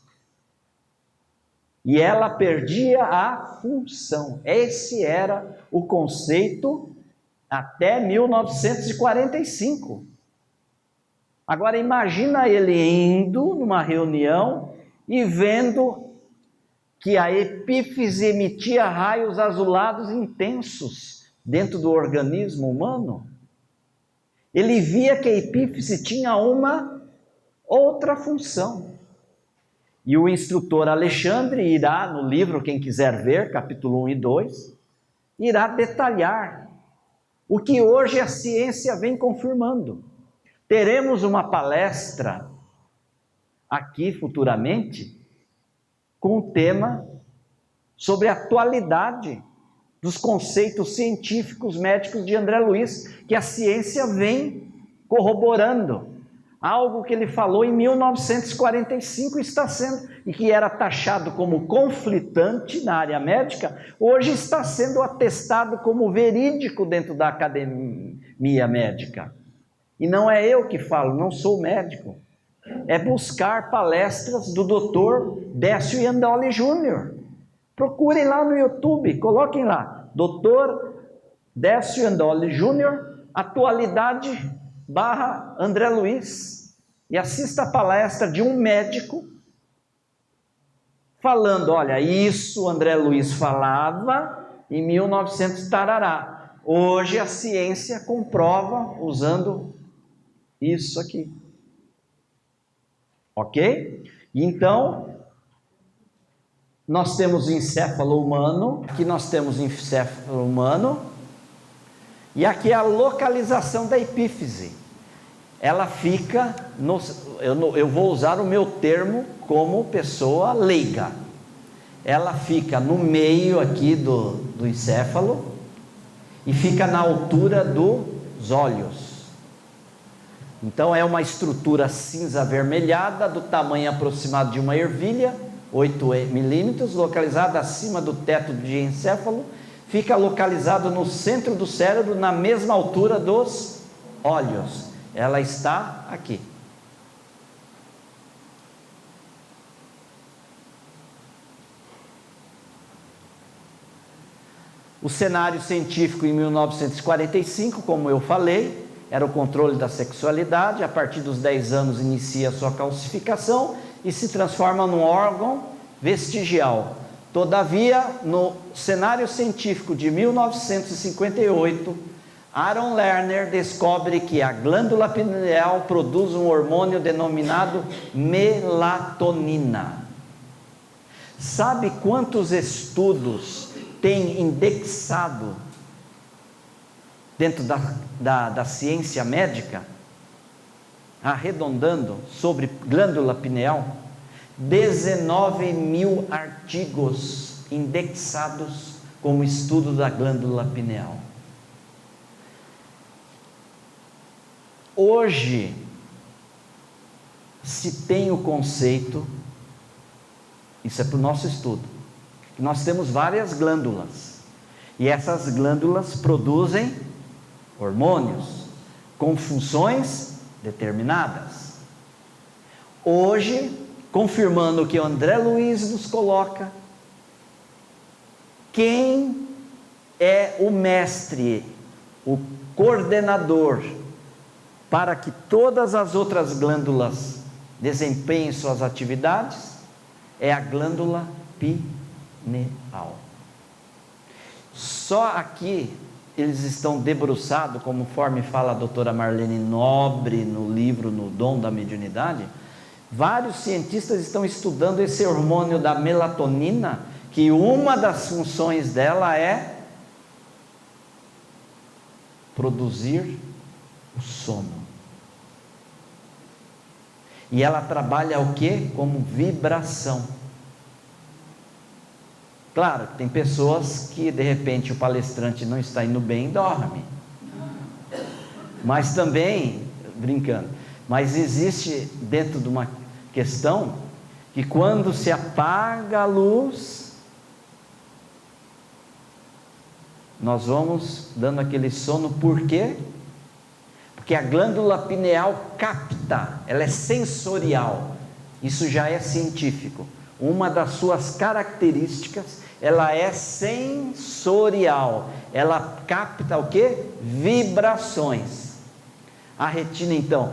E ela perdia a função. Esse era o conceito até 1945. Agora imagina ele indo numa reunião e vendo que a epífise emitia raios azulados intensos dentro do organismo humano. Ele via que a epífise tinha uma outra função. E o instrutor Alexandre irá, no livro, quem quiser ver, capítulo 1 e 2, irá detalhar o que hoje a ciência vem confirmando. Teremos uma palestra aqui futuramente com o tema sobre a atualidade dos conceitos científicos médicos de André Luiz, que a ciência vem corroborando. Algo que ele falou em 1945 está sendo, e que era taxado como conflitante na área médica, hoje está sendo atestado como verídico dentro da academia médica. E não é eu que falo, não sou médico. É buscar palestras do Dr. Décio Iandoli Júnior. Procurem lá no YouTube, coloquem lá, Dr. Décio Iandoli Júnior, atualidade / André Luiz, e assista a palestra de um médico falando, olha, isso André Luiz falava em 1900 tarará. Hoje a ciência comprova usando isso aqui. Ok? Então, nós temos o encéfalo humano, aqui nós temos o encéfalo humano, e aqui é a localização da epífise. Ela fica, eu vou usar o meu termo como pessoa leiga. Ela fica no meio aqui do encéfalo e fica na altura dos olhos. Então é uma estrutura cinza avermelhada, do tamanho aproximado de uma ervilha, 8 milímetros, localizada acima do teto de encéfalo, fica localizado no centro do cérebro, na mesma altura dos olhos. Ela está aqui. O cenário científico em 1945, como eu falei, era o controle da sexualidade. A partir dos 10 anos inicia a sua calcificação e se transforma num órgão vestigial. Todavia, no cenário científico de 1958, Aaron Lerner descobre que a glândula pineal produz um hormônio denominado melatonina. Sabe quantos estudos tem indexado dentro da ciência médica, arredondando, sobre glândula pineal? 19 mil artigos indexados como estudo da glândula pineal. Hoje se tem o conceito, isso é para o nosso estudo, que nós temos várias glândulas, e essas glândulas produzem hormônios com funções determinadas. Hoje, confirmando o que o André Luiz nos coloca, quem é o mestre, o coordenador, para que todas as outras glândulas desempenhem suas atividades, é a glândula pineal. Só aqui eles estão debruçados, conforme fala a doutora Marlene Nobre no livro No Dom da Mediunidade, Vários cientistas estão estudando esse hormônio da melatonina, que uma das funções dela é produzir o sono. E ela trabalha o quê? Como vibração. Claro, tem pessoas que de repente o palestrante não está indo bem e dorme. Mas também, brincando, mas existe dentro de uma questão que quando se apaga a luz, nós vamos dando aquele sono. Por quê? Porque a glândula pineal capta, ela é sensorial, isso já é científico. Uma das suas características, ela é sensorial, ela capta o quê? Vibrações. A retina então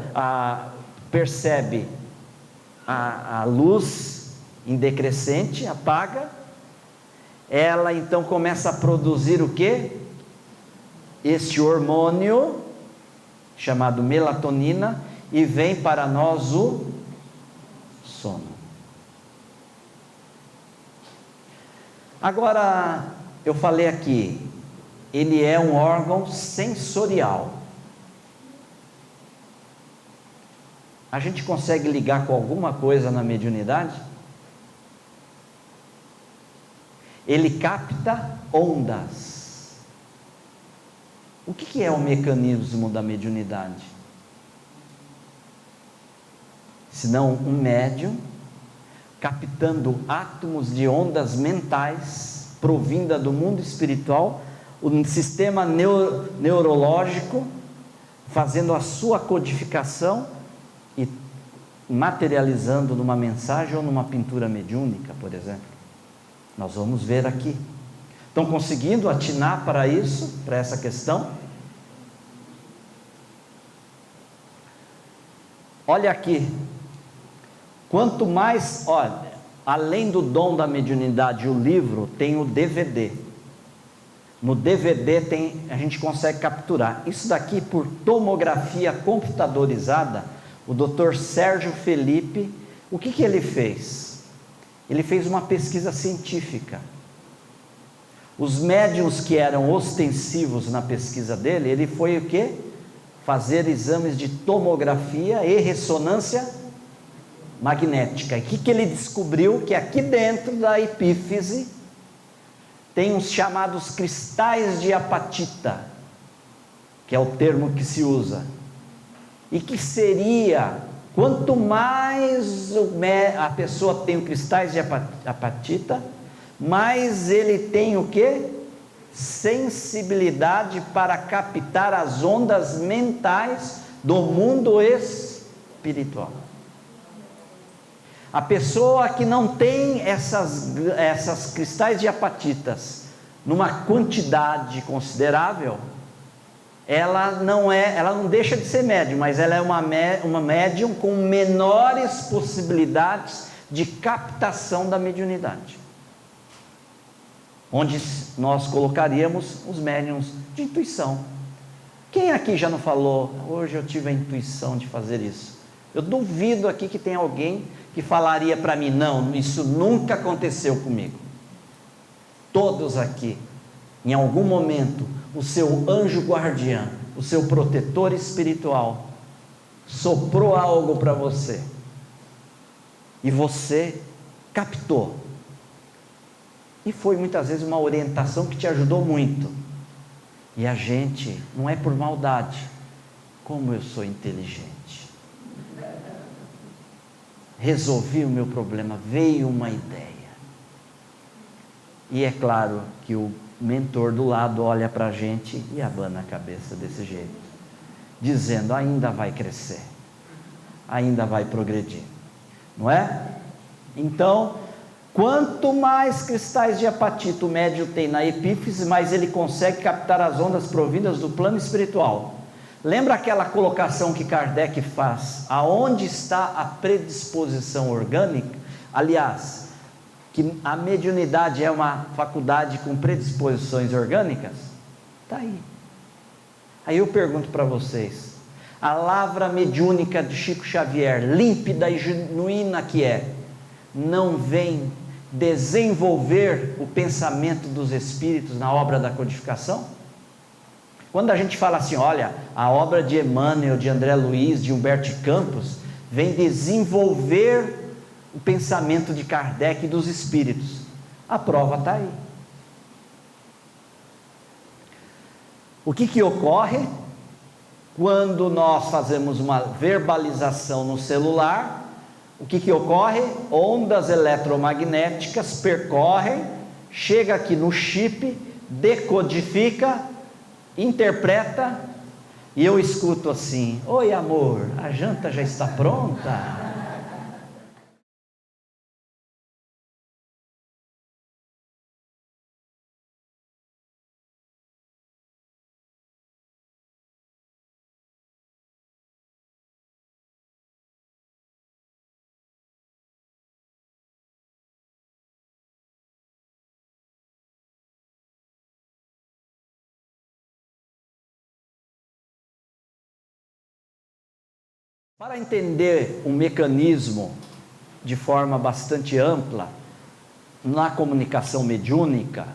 percebe a luz em decrescente, apaga, ela então começa a produzir o quê? Este hormônio chamado melatonina, e vem para nós o sono. Agora, eu falei aqui, ele é um órgão sensorial. A gente consegue ligar com alguma coisa na mediunidade? Ele capta ondas. O que é o mecanismo da mediunidade? Senão um médium captando átomos de ondas mentais provinda do mundo espiritual, um sistema neurológico fazendo a sua codificação e materializando numa mensagem ou numa pintura mediúnica, por exemplo. Nós vamos ver aqui. Estão conseguindo atinar para isso, para essa questão? Olha aqui, quanto mais, olha, além do dom da mediunidade, o livro tem o DVD. No DVD a gente consegue capturar. Isso daqui por tomografia computadorizada, o Dr. Sérgio Felipe, o que ele fez? Ele fez uma pesquisa científica. Os médiuns que eram ostensivos na pesquisa dele, ele foi o quê? Fazer exames de tomografia e ressonância magnética. E o que ele descobriu? Que aqui dentro da epífise tem os chamados cristais de apatita, que é o termo que se usa, e que seria, quanto mais a pessoa tem os cristais de apatita, mais ele tem o quê? Sensibilidade para captar as ondas mentais do mundo espiritual. A pessoa que não tem essas cristais de apatitas numa quantidade considerável, ela não deixa de ser médium, mas ela é uma médium com menores possibilidades de captação da mediunidade, onde nós colocaríamos os médiuns de intuição. Quem aqui já não falou, hoje eu tive a intuição de fazer isso? Eu duvido aqui que tem alguém que falaria para mim, não, isso nunca aconteceu comigo. Todos aqui, em algum momento, o seu anjo guardião, o seu protetor espiritual, soprou algo para você, e você captou, e foi muitas vezes uma orientação que te ajudou muito. E a gente, não é por maldade, como eu sou inteligente, resolvi o meu problema, veio uma ideia, e é claro que o mentor do lado olha para a gente e abana a cabeça desse jeito, dizendo, ainda vai crescer, ainda vai progredir, não é? Então, quanto mais cristais de apatita o médium tem na epífise, mais ele consegue captar as ondas provindas do plano espiritual. Lembra aquela colocação que Kardec faz? Aonde está a predisposição orgânica? Aliás, que a mediunidade é uma faculdade com predisposições orgânicas? Está aí. Aí eu pergunto para vocês, A lavra mediúnica de Chico Xavier, límpida e genuína que é, não vem desenvolver o pensamento dos espíritos na obra da codificação? Quando a gente fala assim, olha, a obra de Emmanuel, de André Luiz, de Humberto Campos, vem desenvolver o pensamento de Kardec e dos espíritos, a prova está aí. O que ocorre quando nós fazemos uma verbalização no celular? O que ocorre? Ondas eletromagnéticas percorrem, chega aqui no chip, decodifica, interpreta, e eu escuto assim: oi amor, a janta já está pronta? Para entender o mecanismo de forma bastante ampla na comunicação mediúnica,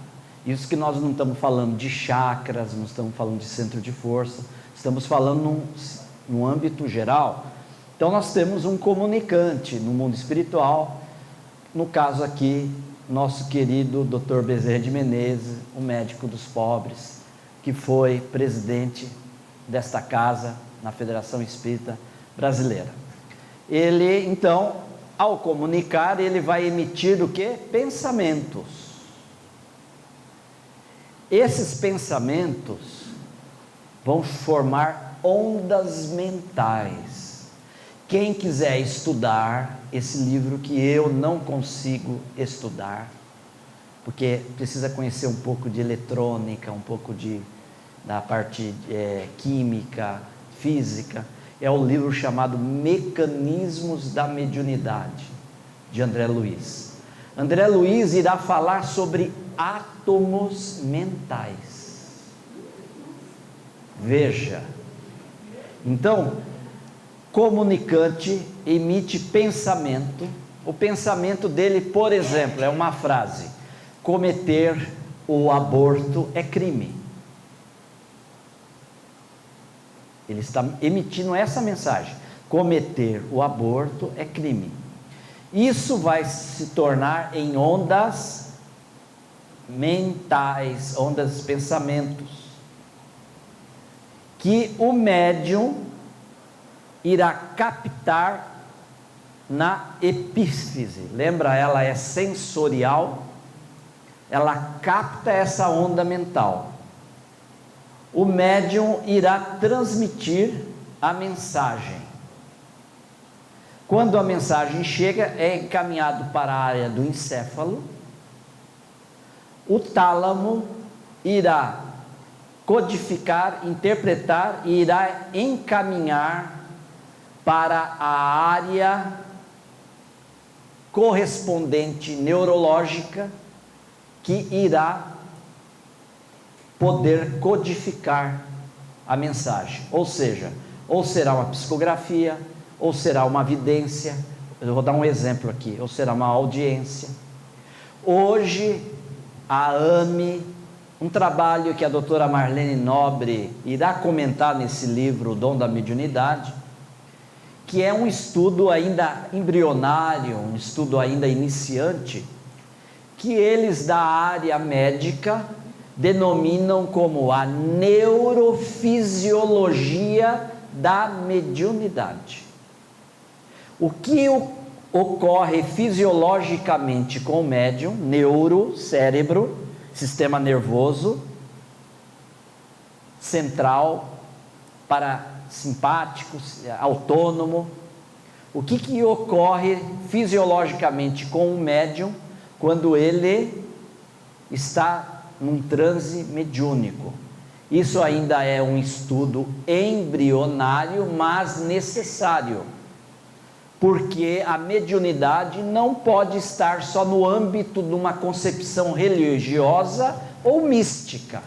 isso que nós não estamos falando de chakras, não estamos falando de centro de força, estamos falando num âmbito geral. Então nós temos um comunicante no mundo espiritual, no caso aqui, nosso querido Dr. Bezerra de Menezes, o médico dos pobres, que foi presidente desta casa na Federação Espírita Brasileira. Ele, então, ao comunicar, ele vai emitir o quê? Pensamentos. Esses pensamentos vão formar ondas mentais. Quem quiser estudar esse livro, que eu não consigo estudar, porque precisa conhecer um pouco de eletrônica, um pouco da parte química, física, é o livro chamado Mecanismos da Mediunidade, de André Luiz. André Luiz irá falar sobre átomos mentais. Veja, então, comunicante emite pensamento, o pensamento dele, por exemplo, é uma frase: cometer o aborto é crime. Ele está emitindo essa mensagem: cometer o aborto é crime. Isso vai se tornar em ondas mentais, ondas de pensamentos, que o médium irá captar na epífise. Lembra, ela é sensorial, ela capta essa onda mental. O médium irá transmitir a mensagem. Quando a mensagem chega, é encaminhado para a área do encéfalo. O tálamo irá codificar, interpretar e irá encaminhar para a área correspondente neurológica, que irá poder codificar a mensagem, ou seja, ou será uma psicografia, ou será uma vidência. Eu vou dar um exemplo aqui: ou será uma audiência. Hoje a AME, um trabalho que a doutora Marlene Nobre irá comentar nesse livro, O Dom da Mediunidade, que é um estudo ainda embrionário, um estudo ainda iniciante, que eles da área médica denominam como a neurofisiologia da mediunidade. O que ocorre fisiologicamente com o médium? Neuro, cérebro, sistema nervoso central, parasimpático, autônomo. O que ocorre fisiologicamente com o médium quando ele está num transe mediúnico? Isso ainda é um estudo embrionário, mas necessário, porque a mediunidade não pode estar só no âmbito de uma concepção religiosa ou mística.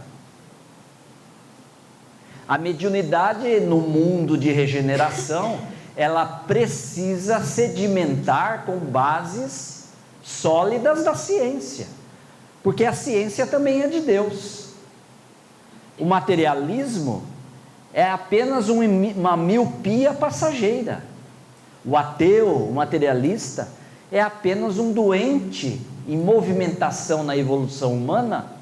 A mediunidade no mundo de regeneração, ela precisa sedimentar com bases sólidas da ciência, porque a ciência também é de Deus. O materialismo é apenas uma miopia passageira. O ateu, o materialista, é apenas um doente em movimentação na evolução humana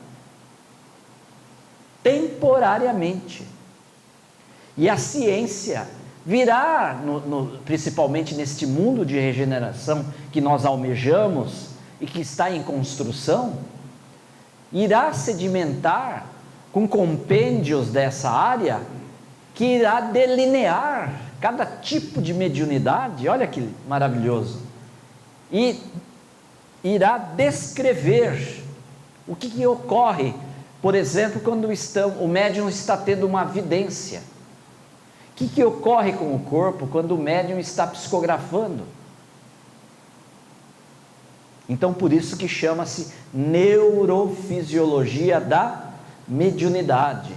temporariamente. E a ciência virá, principalmente neste mundo de regeneração que nós almejamos e que está em construção, irá sedimentar com compêndios dessa área que irá delinear cada tipo de mediunidade, olha que maravilhoso, e irá descrever o que ocorre, por exemplo, quando o médium está tendo uma vidência. O que ocorre com o corpo quando o médium está psicografando? Então, por isso que chama-se neurofisiologia da mediunidade.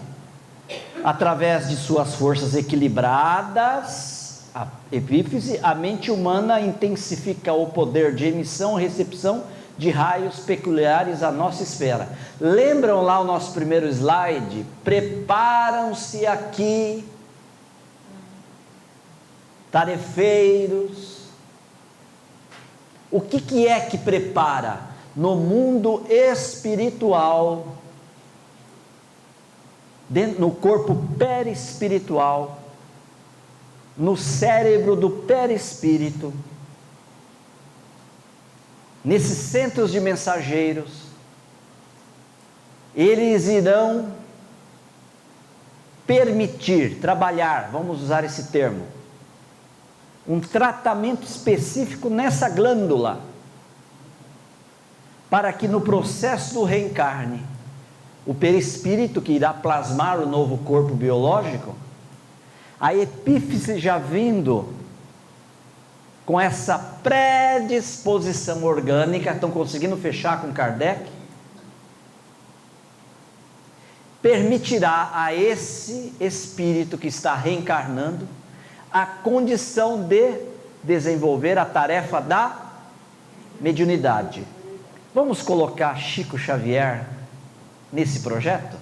Através de suas forças equilibradas, a epífise, a mente humana intensifica o poder de emissão e recepção de raios peculiares à nossa esfera. Lembram lá o nosso primeiro slide? Preparam-se aqui tarefeiros. O que é que prepara? No mundo espiritual, no corpo perispiritual, no cérebro do perispírito, nesses centros de mensageiros, eles irão permitir, trabalhar, vamos usar esse termo, um tratamento específico nessa glândula, para que no processo do reencarne, o perispírito que irá plasmar o novo corpo biológico, a epífise já vindo com essa predisposição orgânica, estão conseguindo fechar com Kardec, permitirá a esse espírito que está reencarnando a condição de desenvolver a tarefa da mediunidade. Vamos colocar Chico Xavier nesse projeto?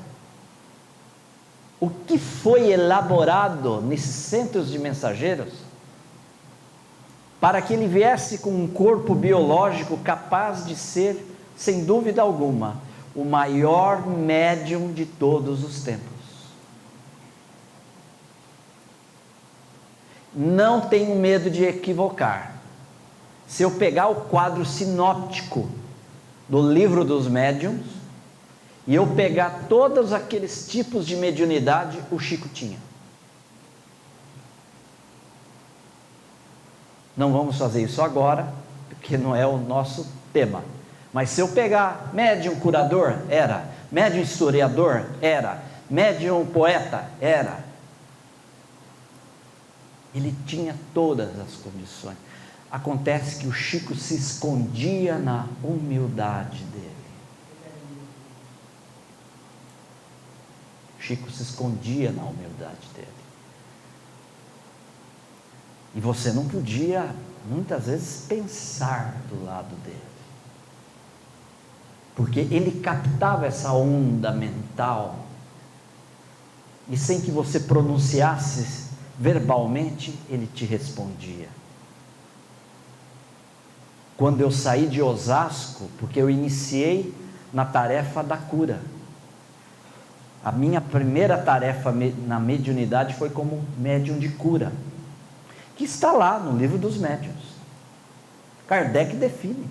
O que foi elaborado nesses centros de mensageiros para que ele viesse com um corpo biológico capaz de ser, sem dúvida alguma, o maior médium de todos os tempos? Não tenho medo de equivocar. Se eu pegar o quadro sinóptico do Livro dos Médiuns e eu pegar todos aqueles tipos de mediunidade, o Chico tinha. Não vamos fazer isso agora, porque não é o nosso tema. Mas se eu pegar médium curador, era. Médium historiador, era. Médium poeta, era. Ele tinha todas as condições. Acontece que o Chico se escondia na humildade dele. Chico se escondia na humildade dele. E você não podia, muitas vezes, pensar do lado dele. Porque ele captava essa onda mental. E sem que você pronunciasse verbalmente, ele te respondia. Quando eu saí de Osasco, porque eu iniciei na tarefa da cura. A minha primeira tarefa na mediunidade foi como médium de cura, que está lá no Livro dos Médiuns. Kardec define.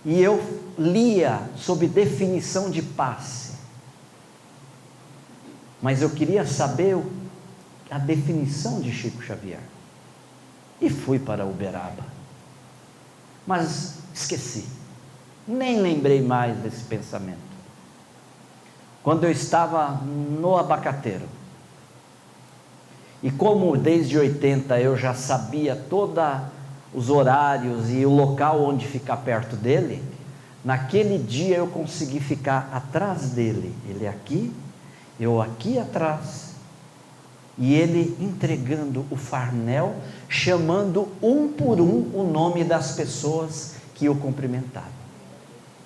E eu lia sob definição de passe. Mas eu queria saber a definição de Chico Xavier. E fui para Uberaba. Mas esqueci. Nem lembrei mais desse pensamento. Quando eu estava no Abacateiro, e como desde 80 eu já sabia todos os horários e o local onde ficar perto dele, naquele dia eu consegui ficar atrás dele, ele aqui, eu aqui atrás, e ele entregando o farnel, chamando um por um o nome das pessoas que o cumprimentavam.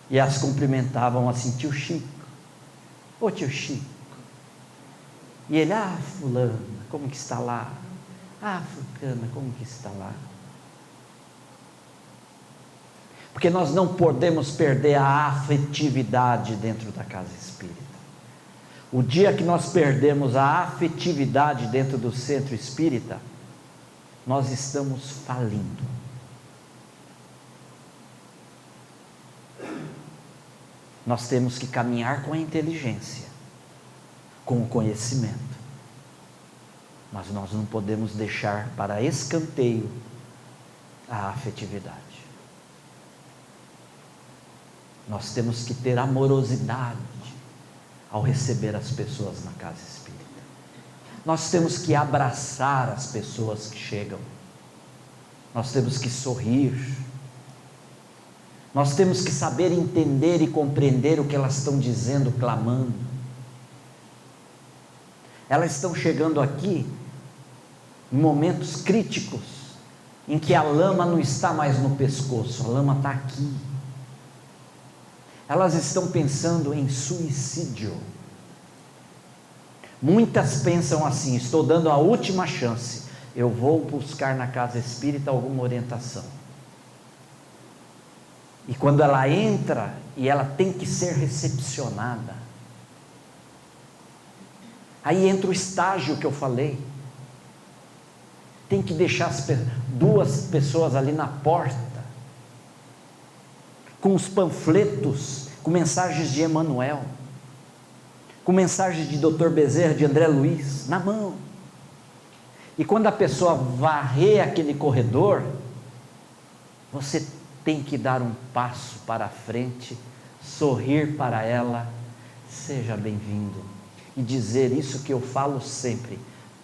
E as cumprimentavam assim: tio Chico, ô tio Chico. E ele: ah, fulana, como que está lá? Ah, fulana, como que está lá? Porque nós não podemos perder a afetividade dentro da casa espírita. O dia que nós perdemos a afetividade dentro do centro espírita, nós estamos falindo. Nós temos que caminhar com a inteligência, com o conhecimento, mas nós não podemos deixar para escanteio a afetividade. Nós temos que ter amorosidade ao receber as pessoas na casa espírita. Nós temos que abraçar as pessoas que chegam. Nós temos que sorrir. Nós temos que saber entender e compreender o que elas estão dizendo, clamando. Elas estão chegando aqui em momentos críticos, em que a lama não está mais no pescoço, a lama está aqui. Elas estão pensando em suicídio. Muitas pensam assim: estou dando a última chance, eu vou buscar na casa espírita alguma orientação. E quando ela entra, e ela tem que ser recepcionada, aí entra o estágio que eu falei. Tem que deixar duas pessoas ali na porta, com os panfletos, com mensagens de Emmanuel, com mensagens de Dr. Bezerra, de André Luiz, na mão. E quando a pessoa varrer aquele corredor, você tem que dar um passo para a frente, sorrir para ela: seja bem-vindo, e dizer isso que eu falo sempre: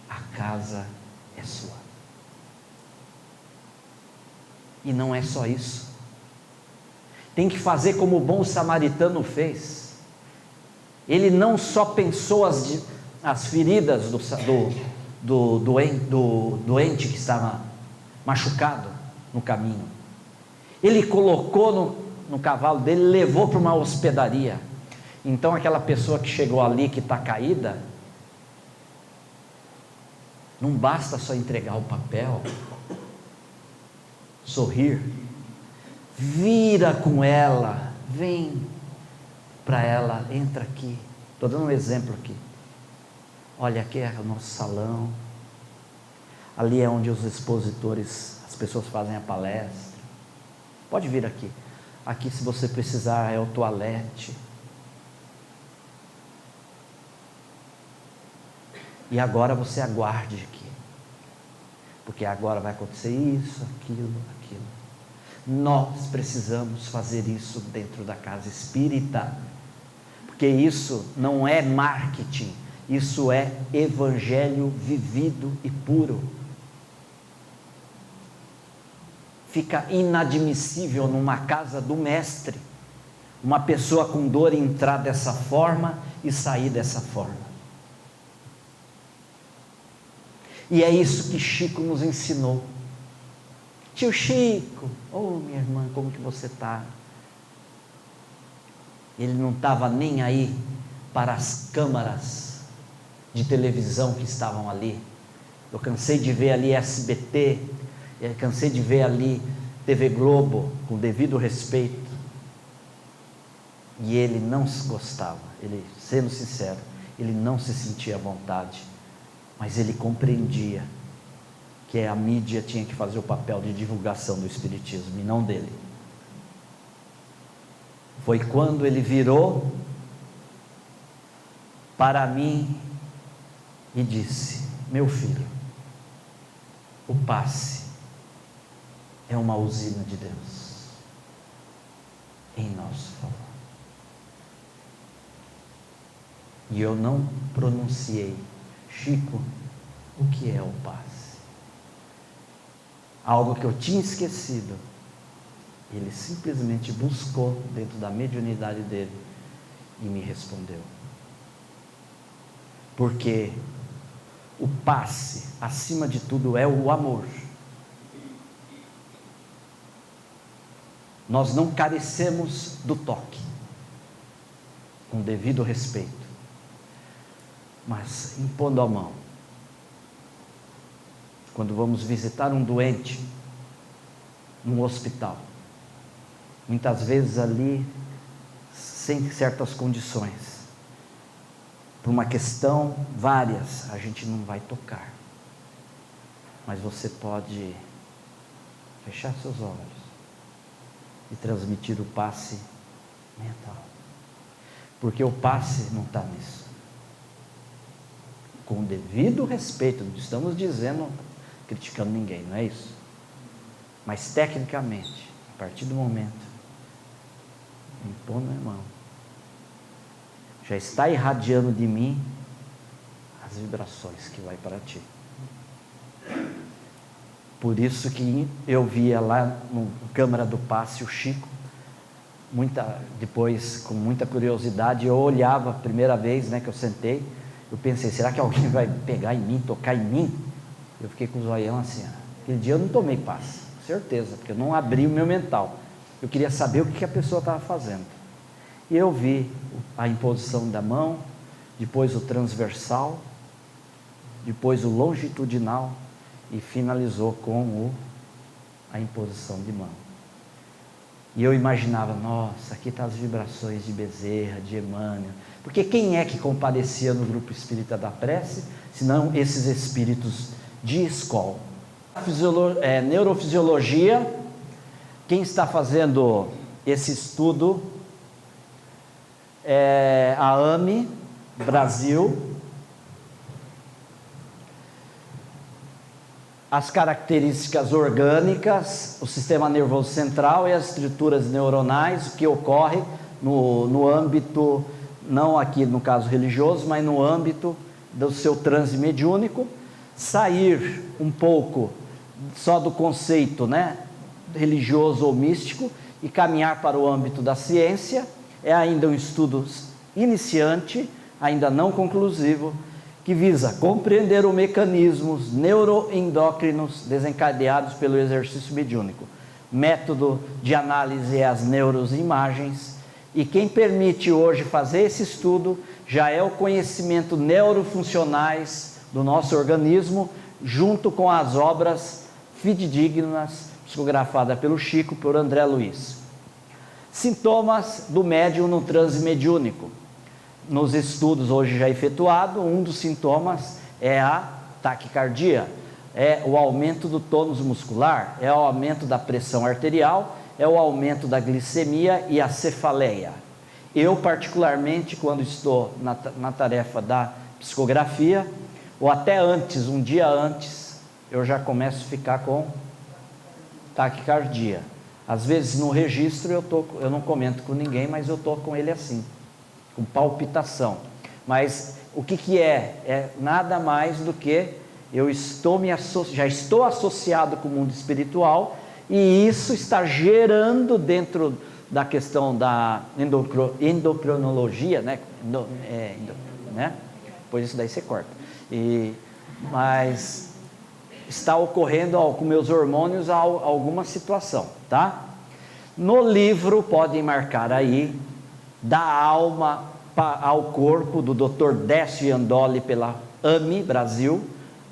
a casa é sua. E não é só isso, tem que fazer como o bom samaritano fez. Ele não só pensou as feridas do doente que estava machucado no caminho, ele colocou no cavalo dele, levou para uma hospedaria. Então aquela pessoa que chegou ali, que está caída, não basta só entregar o papel, sorrir, vira com ela, vem para ela, entra aqui. Estou dando um exemplo aqui. Olha, aqui é o nosso salão, ali é onde os expositores, as pessoas fazem a palestra. Pode vir aqui. Aqui, se você precisar, é o toalete. E agora você aguarde aqui, porque agora vai acontecer isso, aquilo. Nós precisamos fazer isso dentro da casa espírita, porque isso não é marketing, isso é evangelho vivido e puro. Fica inadmissível numa casa do mestre uma pessoa com dor entrar dessa forma e sair dessa forma. E é isso que Chico nos ensinou. Tio Chico, minha irmã, como que você está? Ele não estava nem aí para as câmaras de televisão que estavam ali. Eu cansei de ver ali SBT, eu cansei de ver ali TV Globo, com devido respeito. E ele não se gostava, ele, sendo sincero, ele não se sentia à vontade, mas ele compreendia que a mídia tinha que fazer o papel de divulgação do Espiritismo e não dele. Foi quando ele virou para mim e disse: meu filho, o passe é uma usina de Deus em nosso favor. E eu não pronunciei: Chico, o que é o passe? Algo que eu tinha esquecido, Ele simplesmente buscou dentro da mediunidade dele e me respondeu. Porque o passe, acima de tudo, é o amor. Nós não carecemos do toque, com devido respeito, mas impondo a mão. Quando vamos visitar um doente num hospital, muitas vezes ali sem certas condições, por uma questão, várias, a gente não vai tocar, mas você pode fechar seus olhos e transmitir o passe mental, porque o passe não está nisso. Com o devido respeito, não estamos dizendo, criticando ninguém, não é isso, mas tecnicamente, a partir do momento, impondo a mão, já está irradiando de mim as vibrações que vai para ti. Por isso que eu via lá no Câmara do Passe o Chico, depois com muita curiosidade, eu olhava a primeira vez, né, que eu sentei, eu pensei, será que alguém vai pegar em mim, tocar em mim? Eu fiquei com os olhão assim, aquele dia eu não tomei passe, certeza, porque eu não abri o meu mental, eu queria saber o que a pessoa estava fazendo, e eu vi a imposição da mão, depois o transversal, depois o longitudinal, e finalizou com a imposição de mão. E eu imaginava, nossa, aqui estão as vibrações de Bezerra, de Emmanuel, porque quem é que comparecia no grupo espírita da prece, senão esses espíritos de escola? Neurofisiologia, quem está fazendo esse estudo é a AME Brasil. As características orgânicas, o sistema nervoso central e as estruturas neuronais, o que ocorre no âmbito, não aqui no caso religioso, mas no âmbito do seu transe mediúnico, sair um pouco só do conceito, né, religioso ou místico e caminhar para o âmbito da ciência. É ainda um estudo iniciante, ainda não conclusivo, que visa compreender os mecanismos neuroendócrinos desencadeados pelo exercício mediúnico. Método de análise é as neuroimagens, e quem permite hoje fazer esse estudo já é o conhecimento neurofuncionais do nosso organismo, junto com as obras fidedignas, psicografadas pelo Chico, por André Luiz. Sintomas do médium no transe mediúnico. Nos estudos hoje já efetuado, um dos sintomas é a taquicardia, é o aumento do tônus muscular, é o aumento da pressão arterial, é o aumento da glicemia e a cefaleia. Eu particularmente, quando estou na tarefa da psicografia, ou até antes, um dia antes, eu já começo a ficar com taquicardia. Às vezes no registro eu não comento com ninguém, mas eu estou com ele assim, com palpitação. Mas o que é? É nada mais do que eu já estou associado com o mundo espiritual, e isso está gerando dentro da questão da endocrinologia, né? Pois isso daí você corta. Mas está ocorrendo com meus hormônios alguma situação, tá? No livro podem marcar aí, da alma ao corpo, do Dr. Décio Iandoli, pela AME Brasil,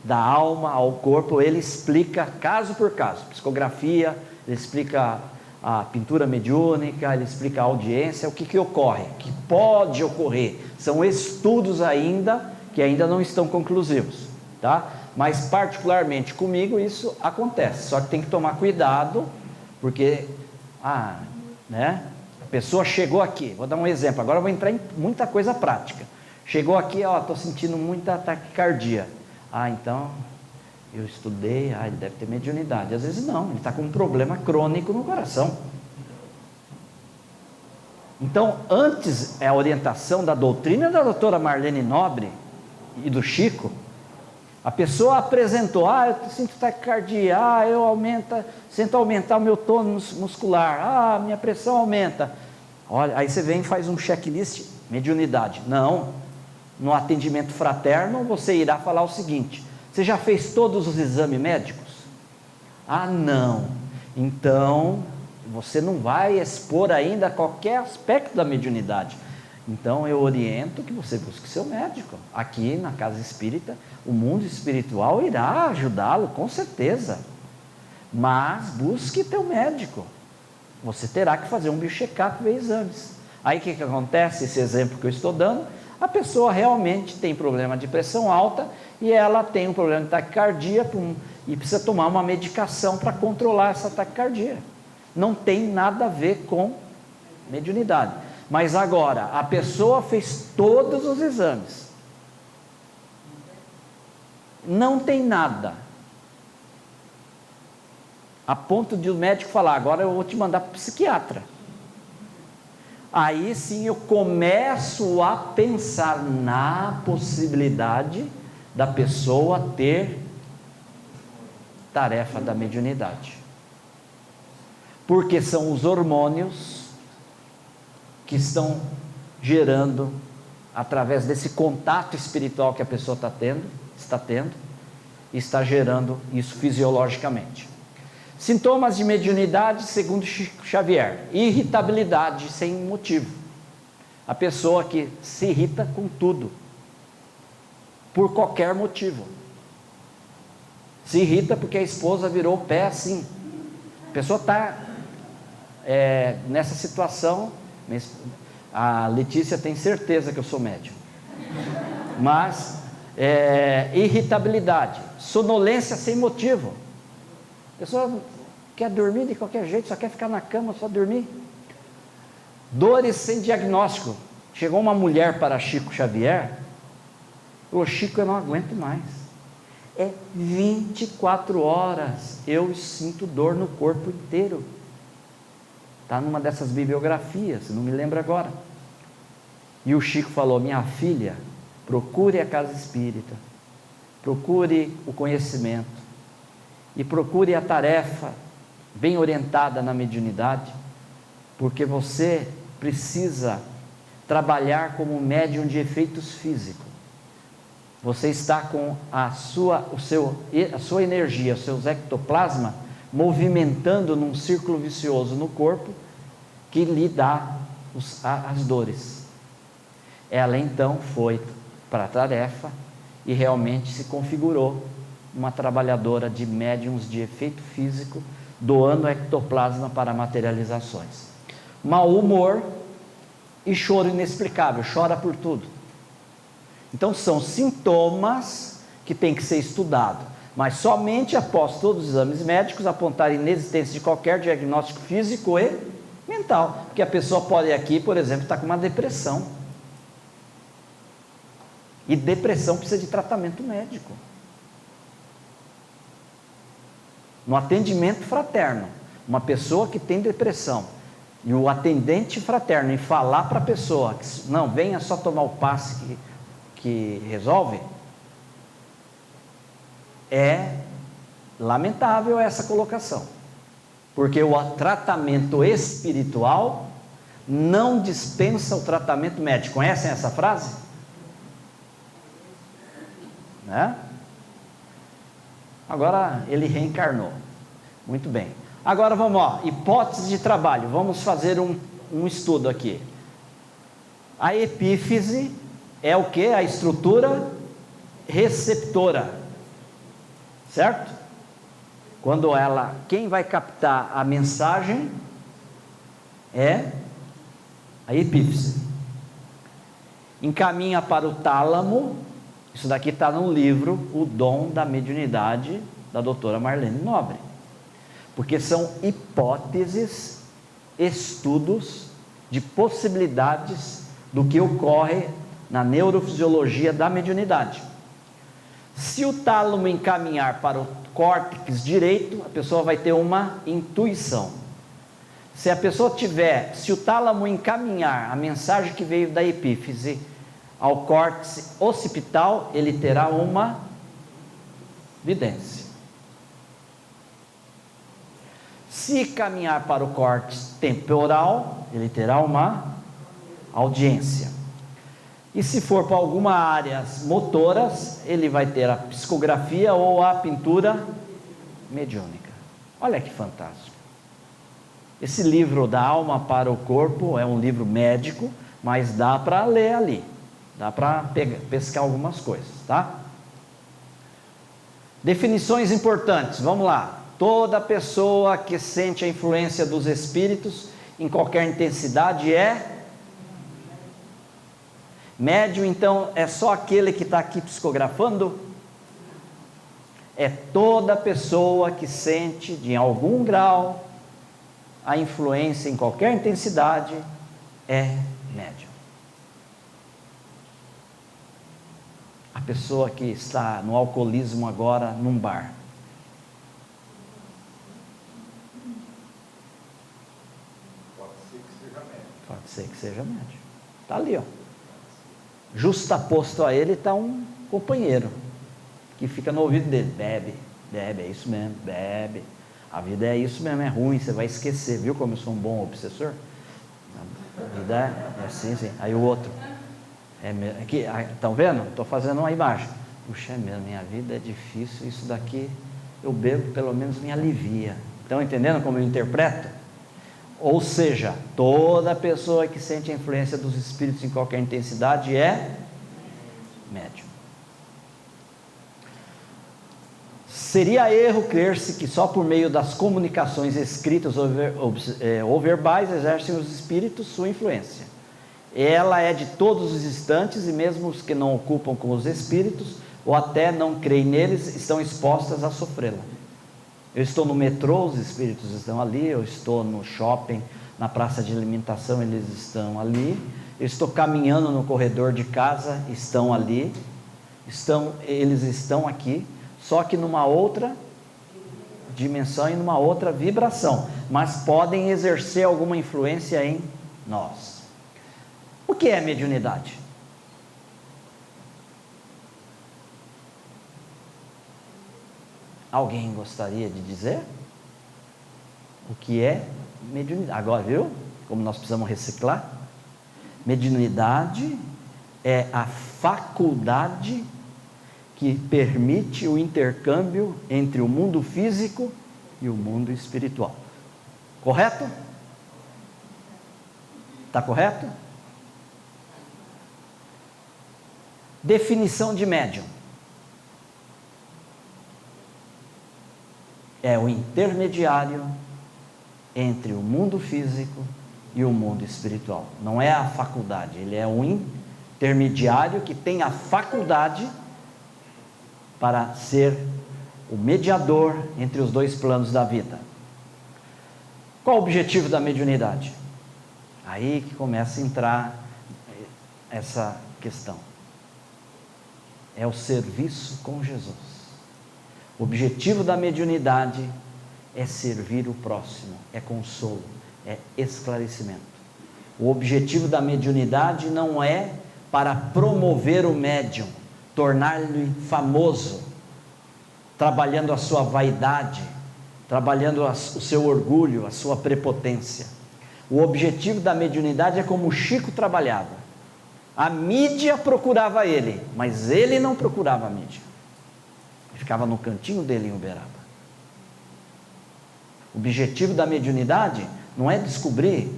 da alma ao corpo. Ele explica caso por caso, psicografia, ele explica a pintura mediúnica, ele explica a audiência, o que ocorre, o que pode ocorrer. São estudos ainda, que ainda não estão conclusivos, tá? Mas particularmente comigo isso acontece, só que tem que tomar cuidado, porque, né? A pessoa chegou aqui, vou dar um exemplo, agora eu vou entrar em muita coisa prática. Chegou aqui, estou sentindo muita taquicardia. Então, eu estudei, ele deve ter mediunidade. Às vezes não, ele está com um problema crônico no coração. Então, antes, a orientação da doutrina da doutora Marlene Nobre e do Chico, A pessoa apresentou, eu sinto taquicardia, sinto aumentar o meu tônus muscular, minha pressão aumenta. Olha, aí você vem e faz um checklist, mediunidade. Não, no atendimento fraterno você irá falar o seguinte: você já fez todos os exames médicos? Não, então você não vai expor ainda qualquer aspecto da mediunidade. Então eu oriento que você busque seu médico. Aqui na casa espírita, o mundo espiritual irá ajudá-lo, com certeza. Mas busque teu médico. Você terá que fazer um biocheck-up, ver exames. Aí o que acontece? Esse exemplo que eu estou dando, a pessoa realmente tem problema de pressão alta e ela tem um problema de taquicardia e precisa tomar uma medicação para controlar essa taquicardia. Não tem nada a ver com mediunidade. Mas agora, a pessoa fez todos os exames, não tem nada, a ponto de o médico falar: agora eu vou te mandar para o psiquiatra. Aí sim eu começo a pensar na possibilidade da pessoa ter tarefa da mediunidade, porque são os hormônios que estão gerando, através desse contato espiritual que a pessoa está tendo, e está gerando isso fisiologicamente. Sintomas de mediunidade, segundo Chico Xavier: irritabilidade sem motivo. A pessoa que se irrita com tudo, por qualquer motivo. Se irrita porque a esposa virou o pé assim. A pessoa está nessa situação. A Letícia tem certeza que eu sou médium. Mas irritabilidade, sonolência sem motivo. A pessoa quer dormir de qualquer jeito, só quer ficar na cama, só dormir. Dores sem diagnóstico. Chegou uma mulher para Chico Xavier, falou: Chico, eu não aguento mais. 24 horas eu sinto dor no corpo inteiro. Está numa dessas bibliografias, não me lembro agora. E o Chico falou: minha filha, procure a casa espírita, procure o conhecimento e procure a tarefa bem orientada na mediunidade, porque você precisa trabalhar como médium de efeitos físicos. Você está com a sua energia, os seus ectoplasma, movimentando num círculo vicioso no corpo, que lhe dá as dores. Ela então foi para a tarefa e realmente se configurou uma trabalhadora de médiums de efeito físico, doando ectoplasma para materializações. Mau humor e choro inexplicável, chora por tudo. Então são sintomas que tem que ser estudado, mas somente após todos os exames médicos apontarem inexistência de qualquer diagnóstico físico e mental, porque a pessoa pode aqui, por exemplo, estar com uma depressão, e depressão precisa de tratamento médico. No atendimento fraterno, uma pessoa que tem depressão, e o atendente fraterno, e falar para a pessoa que não, venha só tomar o passe que resolve, é lamentável essa colocação, porque o tratamento espiritual não dispensa o tratamento médico. Conhecem essa frase? Né? Agora ele reencarnou. Muito bem. Agora vamos, hipótese de trabalho. Vamos fazer um estudo aqui. A epífise é o que? A estrutura receptora, certo? Quando quem vai captar a mensagem é a epífise. Encaminha para o tálamo. Isso daqui está no livro O Dom da Mediunidade, da doutora Marlene Nobre, porque são hipóteses, estudos de possibilidades do que ocorre na neurofisiologia da mediunidade. Se o tálamo encaminhar para o córtex direito, a pessoa vai ter uma intuição. Se o tálamo encaminhar a mensagem que veio da epífise ao córtex occipital, ele terá uma vidência. Se caminhar para o córtex temporal, ele terá uma audiência. E se for para alguma áreas motoras, ele vai ter a psicografia ou a pintura mediúnica. Olha que fantástico. Esse livro da alma para o corpo é um livro médico, mas dá para ler ali, dá para pescar algumas coisas, tá? Definições importantes, vamos lá. Toda pessoa que sente a influência dos espíritos em qualquer intensidade é médium. Então é só aquele que está aqui psicografando? É toda pessoa que sente de algum grau a influência em qualquer intensidade é médium. A pessoa que está no alcoolismo agora num bar, pode ser que seja médium. Está ali, ó. Justaposto a ele está um companheiro que fica no ouvido dele: bebe, bebe, é isso mesmo, bebe. A vida é isso mesmo, é ruim, você vai esquecer. Viu como eu sou um bom obsessor? A vida é assim, sim. Aí o outro, estão vendo? Estou fazendo uma imagem. Puxa, é mesmo, minha vida é difícil, isso daqui eu bebo, pelo menos me alivia. Estão entendendo como eu interpreto? Ou seja, toda pessoa que sente a influência dos espíritos em qualquer intensidade é médium. Seria erro crer-se que só por meio das comunicações escritas ou verbais exercem os espíritos sua influência. Ela é de todos os instantes, e mesmo os que não ocupam com os espíritos ou até não creem neles estão expostas a sofrê-la. Eu estou no metrô, os espíritos estão ali. Eu estou no shopping, na praça de alimentação, eles estão ali. Eu estou caminhando no corredor de casa, estão ali. Eles estão aqui, só que numa outra dimensão e numa outra vibração, mas podem exercer alguma influência em nós. O que é mediunidade? Alguém gostaria de dizer o que é mediunidade? Agora, viu como nós precisamos reciclar? Mediunidade é a faculdade que permite o intercâmbio entre o mundo físico e o mundo espiritual. Correto? Está correto? Definição de médium: é o intermediário entre o mundo físico e o mundo espiritual. Não é a faculdade, ele é um intermediário que tem a faculdade para ser o mediador entre os dois planos da vida. Qual o objetivo da mediunidade? Aí que começa a entrar essa questão. É o serviço com Jesus. O objetivo da mediunidade é servir o próximo, é consolo, é esclarecimento. O objetivo da mediunidade não é para promover o médium, tornar-lhe famoso, trabalhando a sua vaidade, trabalhando o seu orgulho, a sua prepotência. O objetivo da mediunidade é como o Chico trabalhava. A mídia procurava ele, mas ele não procurava a mídia. Ele ficava no cantinho dele em Uberaba. O objetivo da mediunidade não é descobrir,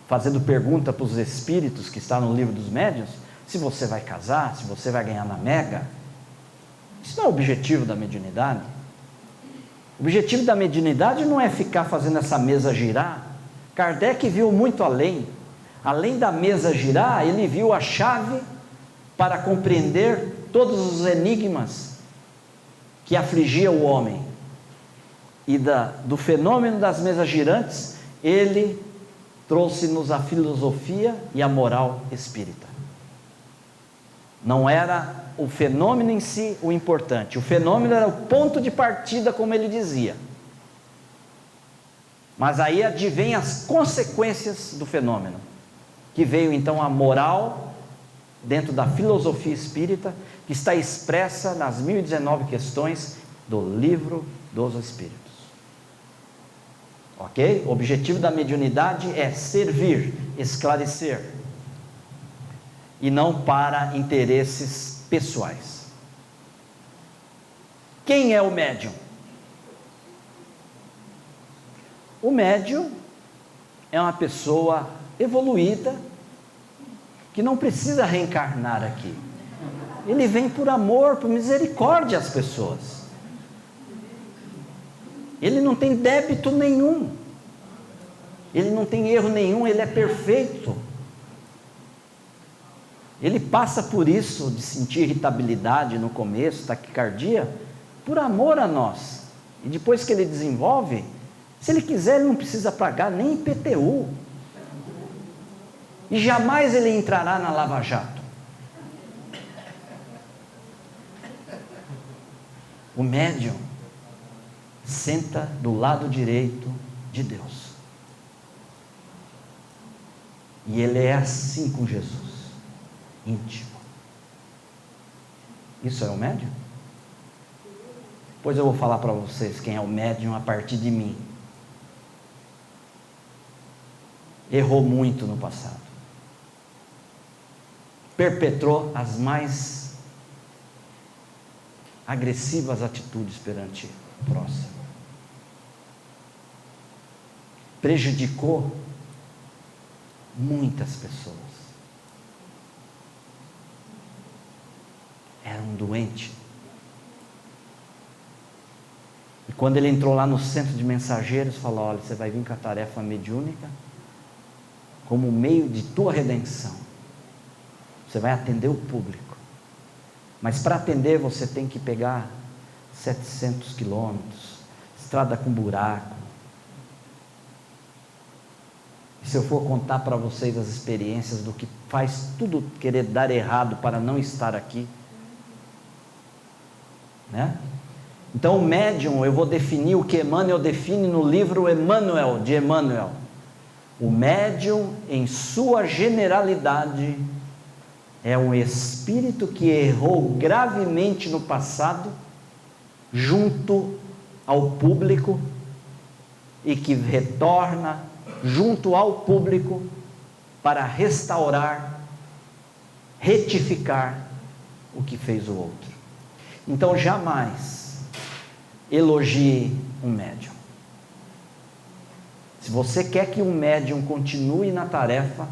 fazendo pergunta para os espíritos que está no livro dos médiuns, se você vai casar, se você vai ganhar na Mega. Isso não é o objetivo da mediunidade. O objetivo da mediunidade não é ficar fazendo essa mesa girar. Kardec viu muito além. Além da mesa girar, ele viu a chave para compreender todos os enigmas que afligia o homem. E do fenômeno das mesas girantes, ele trouxe-nos a filosofia e a moral espírita. Não era o fenômeno em si o importante, o fenômeno era o ponto de partida, como ele dizia. Mas aí advém as consequências do fenômeno, que veio então a moral dentro da filosofia espírita, que está expressa nas 1019 questões do Livro dos Espíritos. Ok? O objetivo da mediunidade é servir, esclarecer, e não para interesses pessoais. Quem é o médium? O médium é uma pessoa evoluída, que não precisa reencarnar aqui. Ele vem por amor, por misericórdia às pessoas. Ele não tem débito nenhum, ele não tem erro nenhum, ele é perfeito. Ele passa por isso de sentir irritabilidade no começo, taquicardia, por amor a nós. E depois que ele desenvolve, se ele quiser, ele não precisa pagar nem IPTU. E jamais ele entrará na Lava Jato. O médium senta do lado direito de Deus. E ele é assim com Jesus, íntimo. Isso é o médium? Pois eu vou falar para vocês quem é o médium a partir de mim. Errou muito no passado. Perpetrou as mais agressivas atitudes perante o próximo. Prejudicou muitas pessoas. Era um doente. E quando ele entrou lá no centro de mensageiros, falou: olha, você vai vir com a tarefa mediúnica como meio de tua redenção. Você vai atender o público. Mas para atender você tem que pegar 700 quilômetros, estrada com buraco. E se eu for contar para vocês as experiências do que faz tudo querer dar errado para não estar aqui, né? Então o médium, eu vou definir o que Emmanuel define no livro Emmanuel, de Emmanuel. O médium, em sua generalidade, é um espírito que errou gravemente no passado, junto ao público, e que retorna junto ao público para restaurar, retificar o que fez o outro. Então jamais elogie um médium. Se você quer que um médium continue na tarefa,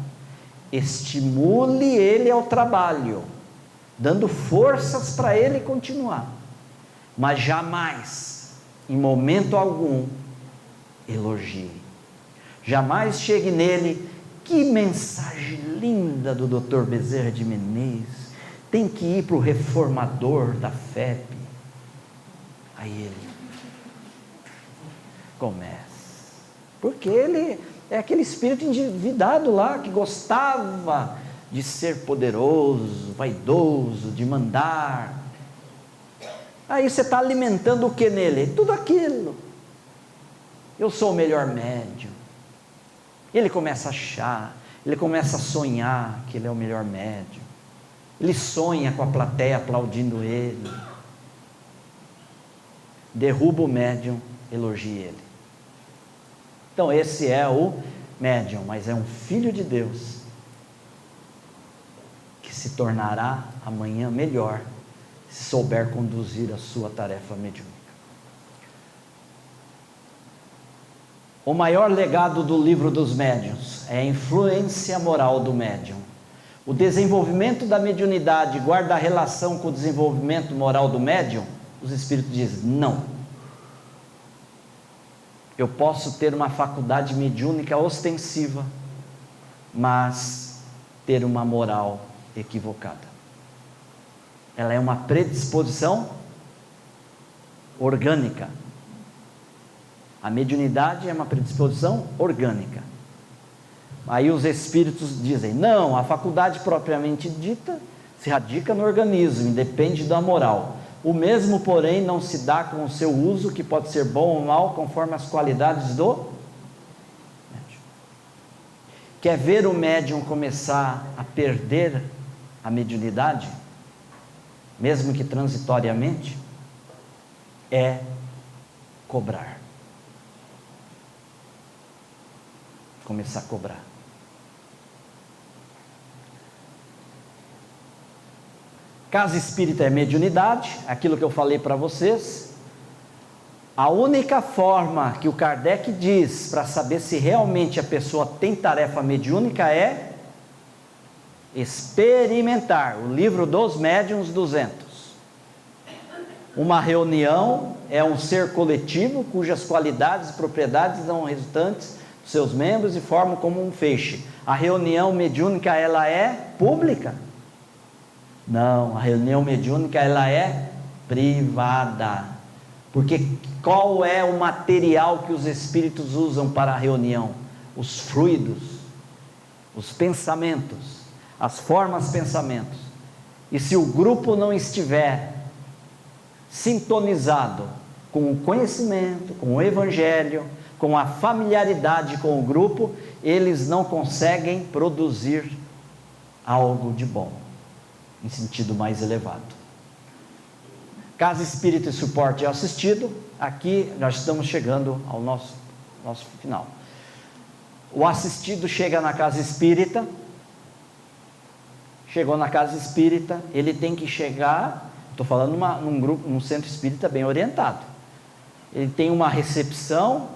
estimule ele ao trabalho, dando forças para ele continuar, mas jamais, em momento algum, elogie. Jamais chegue nele: que mensagem linda do Dr. Bezerra de Menezes, tem que ir para o reformador da FEP. Aí ele começa, porque ele é aquele espírito endividado lá, que gostava de ser poderoso, vaidoso, de mandar. Aí você está alimentando o que nele? Tudo aquilo. Eu sou o melhor médium. Ele começa a achar, ele começa a sonhar que ele é o melhor médium. Ele sonha com a plateia aplaudindo ele. Derruba o médium, elogie ele. Então esse é o médium, mas é um filho de Deus, que se tornará amanhã melhor, se souber conduzir a sua tarefa mediúnica. O maior legado do livro dos médiuns é a influência moral do médium. O desenvolvimento da mediunidade guarda relação com o desenvolvimento moral do médium? Os espíritos dizem: não. Eu posso ter uma faculdade mediúnica ostensiva, mas ter uma moral equivocada. Ela é uma predisposição orgânica. A mediunidade é uma predisposição orgânica. Aí os espíritos dizem: não, a faculdade propriamente dita se radica no organismo, independe da moral. O mesmo, porém, não se dá com o seu uso, que pode ser bom ou mal, conforme as qualidades do médium. Quer ver o médium começar a perder a mediunidade, mesmo que transitoriamente, é cobrar. Começar a cobrar. Casa espírita é mediunidade, aquilo que eu falei para vocês. A única forma que o Kardec diz para saber se realmente a pessoa tem tarefa mediúnica é experimentar. O livro dos médiuns 200. Uma reunião é um ser coletivo cujas qualidades e propriedades são resultantes dos seus membros e formam como um feixe. A reunião mediúnica, ela é pública? Não, a reunião mediúnica, ela é privada. Porque qual é o material que os espíritos usam para a reunião? Os fluidos, os pensamentos, as formas pensamentos. E se o grupo não estiver sintonizado com o conhecimento, com o evangelho, com a familiaridade com o grupo, eles não conseguem produzir algo de bom, em sentido mais elevado. Casa espírita e suporte assistido, aqui nós estamos chegando ao nosso final. O assistido chega na casa espírita, chegou na casa espírita, ele tem que chegar, estou falando num grupo, num centro espírita bem orientado. Ele tem uma recepção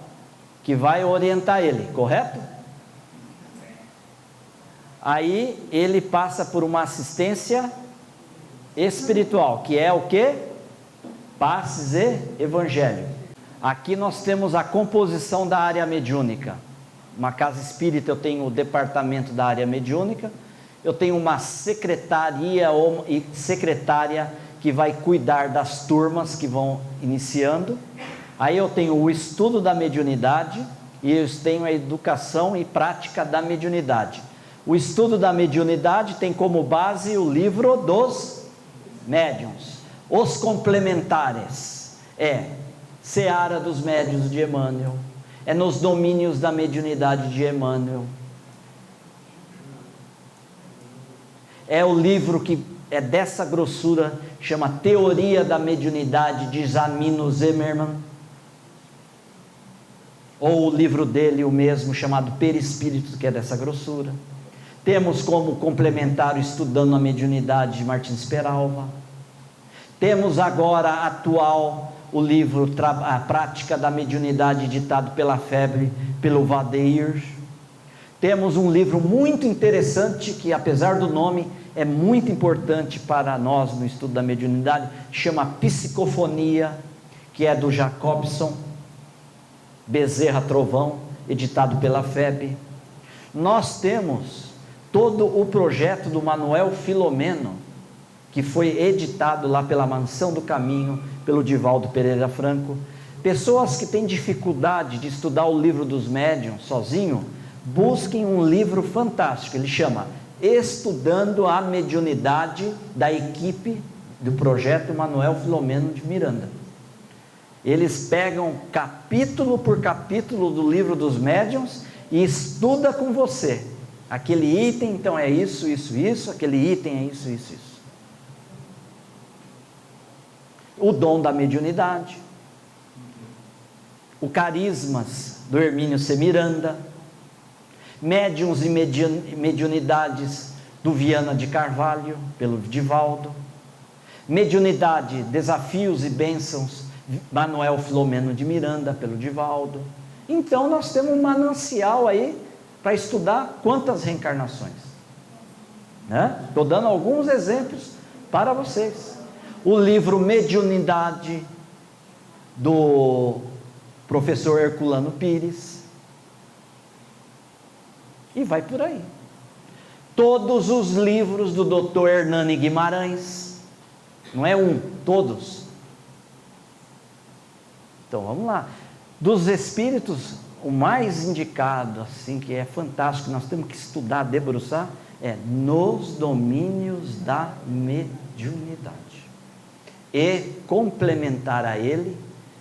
que vai orientar ele, correto? Aí ele passa por uma assistência espiritual, que é o quê? Passes e Evangelho. Aqui nós temos a composição da área mediúnica. Uma casa espírita eu tenho o departamento da área mediúnica, eu tenho uma secretaria e secretária que vai cuidar das turmas que vão iniciando. Aí eu tenho o estudo da mediunidade e eu tenho a educação e prática da mediunidade. O estudo da mediunidade tem como base o livro dos médiuns. Os complementares é Seara dos Médiuns de Emmanuel, é Nos Domínios da Mediunidade de Emmanuel, é o livro que é dessa grossura, chama Teoria da Mediunidade de Zamino Zimmermann, ou o livro dele, o mesmo, chamado Perispírito, que é dessa grossura. Temos como complementar o Estudando a Mediunidade de Martins Peralva. Temos agora atual o livro A Prática da Mediunidade, ditado pela Febre, pelo Vadeir. Temos um livro muito interessante, que apesar do nome, é muito importante para nós no estudo da mediunidade, chama Psicofonia, que é do Jacobson Bezerra Trovão, editado pela FEB. Nós temos todo o projeto do Manuel Filomeno, que foi editado lá pela Mansão do Caminho, pelo Divaldo Pereira Franco. Pessoas que têm dificuldade de estudar o livro dos médiuns sozinho, busquem um livro fantástico, ele chama Estudando a Mediunidade, da equipe do projeto Manuel Filomeno de Miranda. Eles pegam capítulo por capítulo do livro dos médiuns e estuda com você. Aquele item, então, é isso, isso, isso, aquele item é isso, isso, isso. O dom da mediunidade, o carismas do Hermínio C. Miranda, médiuns e mediunidades do Viana de Carvalho, pelo Divaldo, mediunidade, desafios e bênçãos, Manuel Filomeno de Miranda, pelo Divaldo. Então nós temos um manancial aí para estudar quantas reencarnações, né? Estou dando alguns exemplos para vocês. O livro Mediunidade, do professor Herculano Pires, e vai por aí. Todos os livros do Dr. Hernani Guimarães, não é um, todos. Então vamos lá. Dos espíritos, o mais indicado, assim, que é fantástico, nós temos que estudar, debruçar, é Nos Domínios da Mediunidade. E complementar a ele,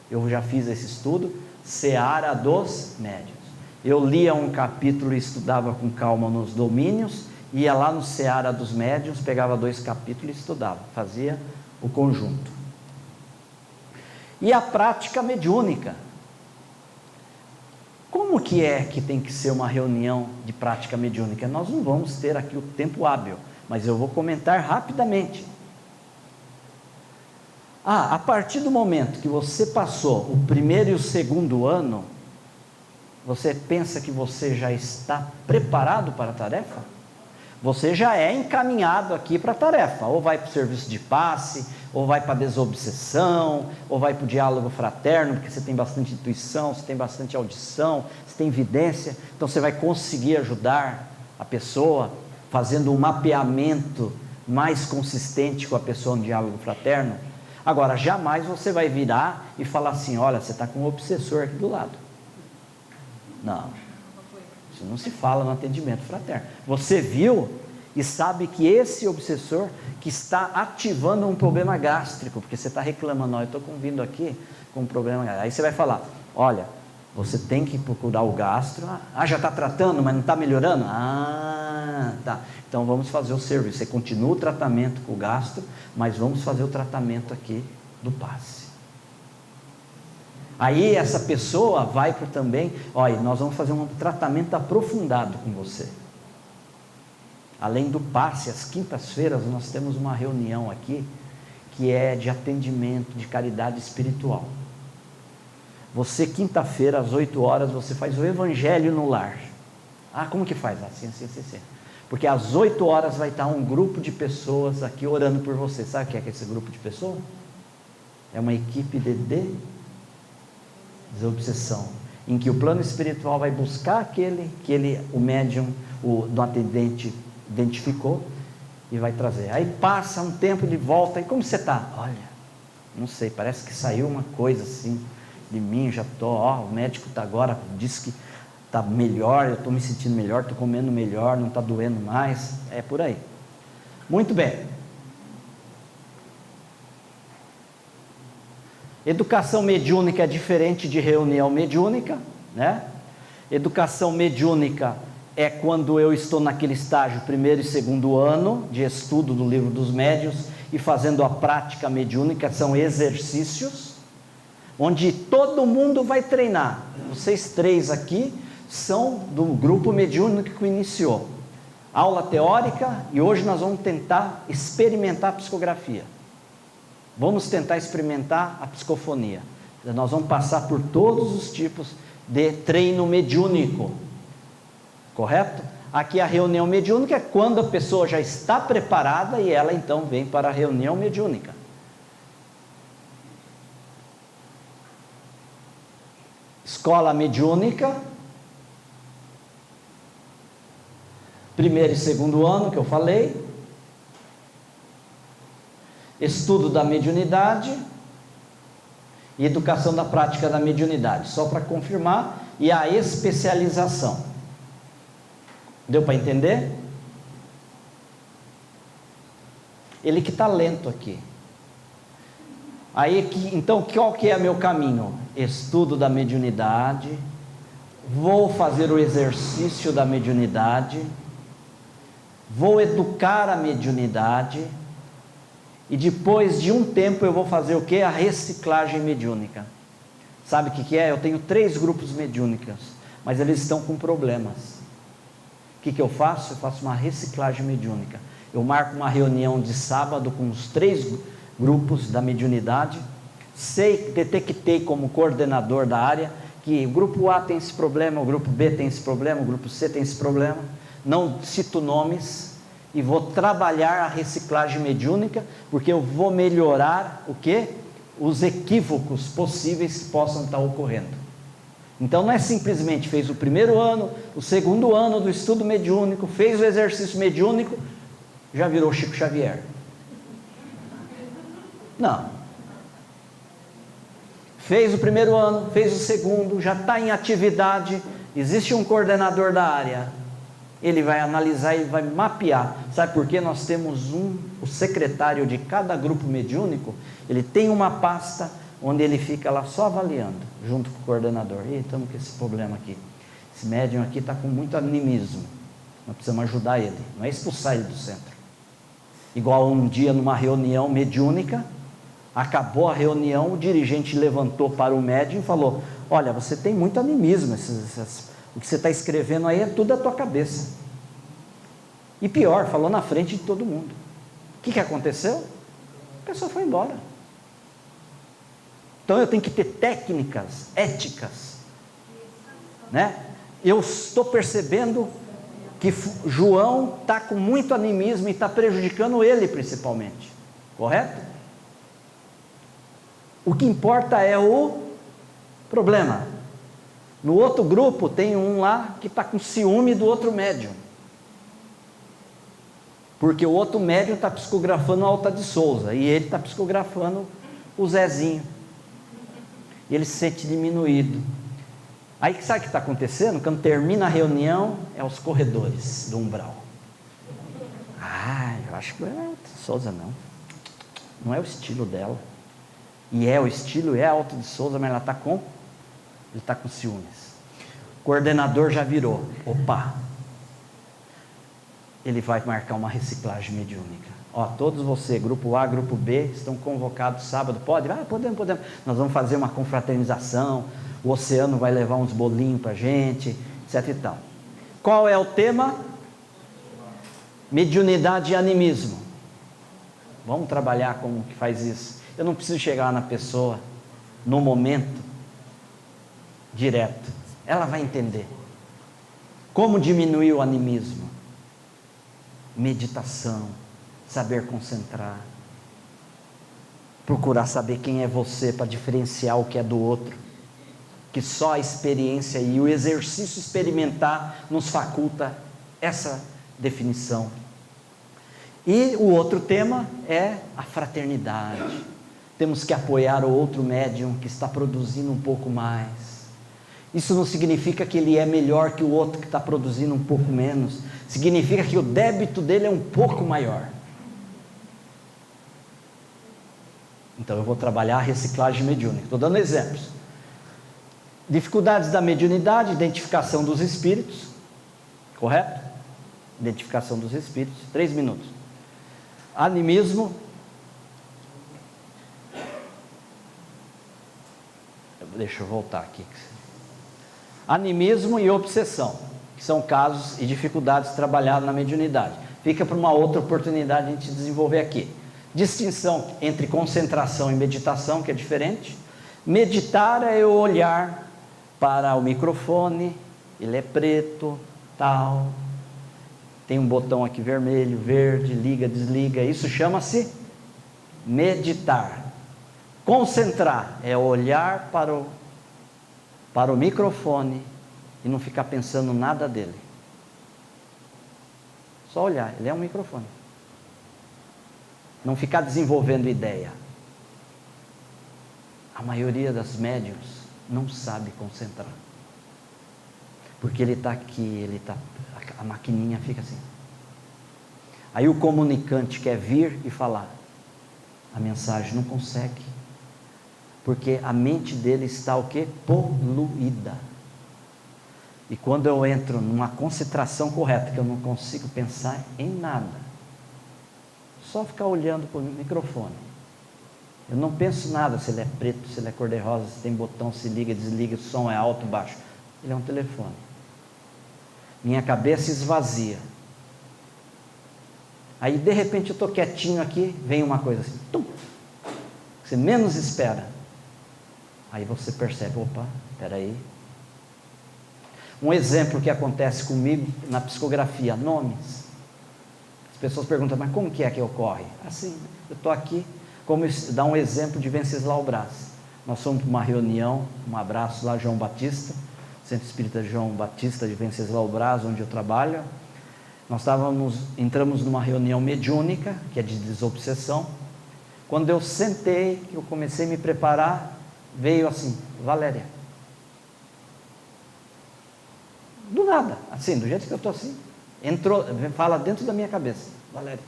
eu já fiz esse estudo, Seara dos Médiuns. Eu lia um capítulo e estudava com calma nos domínios, ia lá no Seara dos Médiuns, pegava 2 capítulos e estudava, fazia o conjunto. E a prática mediúnica. Como que é que tem que ser uma reunião de prática mediúnica? Nós não vamos ter aqui o tempo hábil, mas eu vou comentar rapidamente. A partir do momento que você passou o primeiro e o segundo ano, você pensa que você já está preparado para a tarefa? Você já é encaminhado aqui para a tarefa, ou vai para o serviço de passe, ou vai para a desobsessão, ou vai para o diálogo fraterno, porque você tem bastante intuição, você tem bastante audição, você tem evidência, então você vai conseguir ajudar a pessoa, fazendo um mapeamento mais consistente com a pessoa no diálogo fraterno. Agora, jamais você vai virar e falar assim, olha, você está com um obsessor aqui do lado. Não, isso não se fala no atendimento fraterno. Você viu e sabe que esse obsessor que está ativando um problema gástrico, porque você está reclamando, eu estou vindo aqui com um problema gástrico. Aí você vai falar, olha, você tem que procurar o gastro. Já está tratando, mas não está melhorando? Tá. Então vamos fazer o serviço. Você continua o tratamento com o gastro, mas vamos fazer o tratamento aqui do passe. Aí essa pessoa vai para também, olha, nós vamos fazer um tratamento aprofundado com você. Além do passe, às quintas-feiras nós temos uma reunião aqui, que é de atendimento, de caridade espiritual. Você, quinta-feira, às 8 horas, você faz o evangelho no lar. Como que faz? Assim. Porque às 8 horas vai estar um grupo de pessoas aqui orando por você. Sabe o que é esse grupo de pessoas? É uma equipe de desobsessão, em que o plano espiritual vai buscar aquele que o médium, do atendente, identificou e vai trazer. Aí passa um tempo, ele volta, e como você está? Olha, não sei, parece que saiu uma coisa assim de mim, já estou, o médico está agora, disse que está melhor, eu estou me sentindo melhor, estou comendo melhor, não está doendo mais, é por aí. Muito bem. Educação mediúnica é diferente de reunião mediúnica, né? Educação mediúnica é quando eu estou naquele estágio, primeiro e segundo ano, de estudo do livro dos médiuns, e fazendo a prática mediúnica, são exercícios, onde todo mundo vai treinar. Vocês 3 aqui são do grupo mediúnico que iniciou. Aula teórica, e hoje nós vamos tentar experimentar a psicografia. Vamos tentar experimentar a psicofonia. Nós vamos passar por todos os tipos de treino mediúnico. Correto? Aqui a reunião mediúnica é quando a pessoa já está preparada e ela então vem para a reunião mediúnica. Escola mediúnica, primeiro e segundo ano que eu falei. Estudo da mediunidade e educação da prática da mediunidade, só para confirmar, e a especialização. Deu para entender? Ele que está lento aqui. Aí, então, qual que é meu caminho? Estudo da mediunidade, vou fazer o exercício da mediunidade, vou educar a mediunidade, e depois de um tempo eu vou fazer o que? A reciclagem mediúnica. Sabe o que é? Eu tenho 3 grupos mediúnicos, mas eles estão com problemas. O que eu faço? Eu faço uma reciclagem mediúnica. Eu marco uma reunião de sábado com os 3 grupos da mediunidade. Detectei como coordenador da área que o grupo A tem esse problema, o grupo B tem esse problema, o grupo C tem esse problema. Não cito nomes. E vou trabalhar a reciclagem mediúnica, porque eu vou melhorar o quê? Os equívocos possíveis que possam estar ocorrendo. Então não é simplesmente fez o primeiro ano, o segundo ano do estudo mediúnico, fez o exercício mediúnico, já virou Chico Xavier. Não. Fez o primeiro ano, fez o segundo, já está em atividade, existe um coordenador da área. Ele vai analisar e vai mapear. Sabe por quê? Nós temos o secretário de cada grupo mediúnico, ele tem uma pasta onde ele fica lá só avaliando, junto com o coordenador. Estamos com esse problema aqui. Esse médium aqui está com muito animismo. Nós precisamos ajudar ele, não é expulsar ele do centro. Igual um dia numa reunião mediúnica, acabou a reunião, o dirigente levantou para o médium e falou: olha, você tem muito animismo, o que você está escrevendo aí é tudo da tua cabeça. E pior, falou na frente de todo mundo. O que aconteceu? A pessoa foi embora. Então eu tenho que ter técnicas, éticas, né? Eu estou percebendo que João está com muito animismo e está prejudicando ele principalmente, correto? O que importa é o problema. No outro grupo tem um lá que está com ciúme do outro médium, porque o outro médium está psicografando a Alta de Souza e ele está psicografando o Zezinho, e ele se sente diminuído. Aí sabe o que está acontecendo? Quando termina a reunião, é os corredores do umbral. Eu acho que não é a Alta de Souza, não é o estilo dela. E o estilo é a Alta de Souza, mas ele está com ciúmes. O coordenador já virou, opa, ele vai marcar uma reciclagem mediúnica. Todos vocês, grupo A, grupo B, estão convocados sábado, pode? Podemos, nós vamos fazer uma confraternização, o Oceano vai levar uns bolinhos para a gente, etc e tal. Qual é o tema? Mediunidade e animismo. Vamos trabalhar como que faz isso. Eu não preciso chegar na pessoa no momento direto, ela vai entender. Como diminuir o animismo? Meditação, saber concentrar, procurar saber quem é você para diferenciar o que é do outro, que só a experiência e o exercício experimentar nos faculta essa definição. E o outro tema é a fraternidade. Temos que apoiar o outro médium que está produzindo um pouco mais. Isso não significa que ele é melhor que o outro que está produzindo um pouco menos. Significa que o débito dele é um pouco maior. Então eu vou trabalhar a reciclagem mediúnica. Estou dando exemplos. Dificuldades da mediunidade, identificação dos espíritos. Correto? Identificação dos espíritos. 3 minutos. Animismo. Deixa eu voltar aqui. Animismo e obsessão, que são casos e dificuldades trabalhadas na mediunidade. Fica para uma outra oportunidade a gente desenvolver aqui. Distinção entre concentração e meditação, que é diferente. Meditar é eu olhar para o microfone, ele é preto, tal, tem um botão aqui vermelho, verde, liga, desliga, isso chama-se meditar. Concentrar é olhar para o microfone e não ficar pensando nada dele. Só olhar, ele é um microfone. Não ficar desenvolvendo ideia. A maioria das médiuns não sabe concentrar. Porque ele está aqui, a maquininha fica assim. Aí o comunicante quer vir e falar. A mensagem não consegue. Porque a mente dele está o quê? Poluída. E quando eu entro numa concentração correta, que eu não consigo pensar em nada, só ficar olhando para o microfone, eu não penso nada se ele é preto, se ele é cor-de-rosa, se tem botão, se liga, desliga, o som é alto, baixo. Ele é um telefone. Minha cabeça esvazia. Aí de repente eu estou quietinho aqui, vem uma coisa assim, tum, você menos espera. Aí você percebe, opa, espera aí. Um exemplo que acontece comigo na psicografia, nomes. As pessoas perguntam, mas como que é que ocorre? Assim, eu estou aqui, como dar um exemplo de Venceslau Braz. Nós fomos para uma reunião, um abraço lá, João Batista, Centro Espírita João Batista de Venceslau Braz, onde eu trabalho. Nós entramos numa reunião mediúnica, que é de desobsessão. Quando eu sentei, que eu comecei a me preparar, veio assim, Valéria. Do nada, assim, do jeito que eu estou assim, entrou, fala dentro da minha cabeça, Valéria.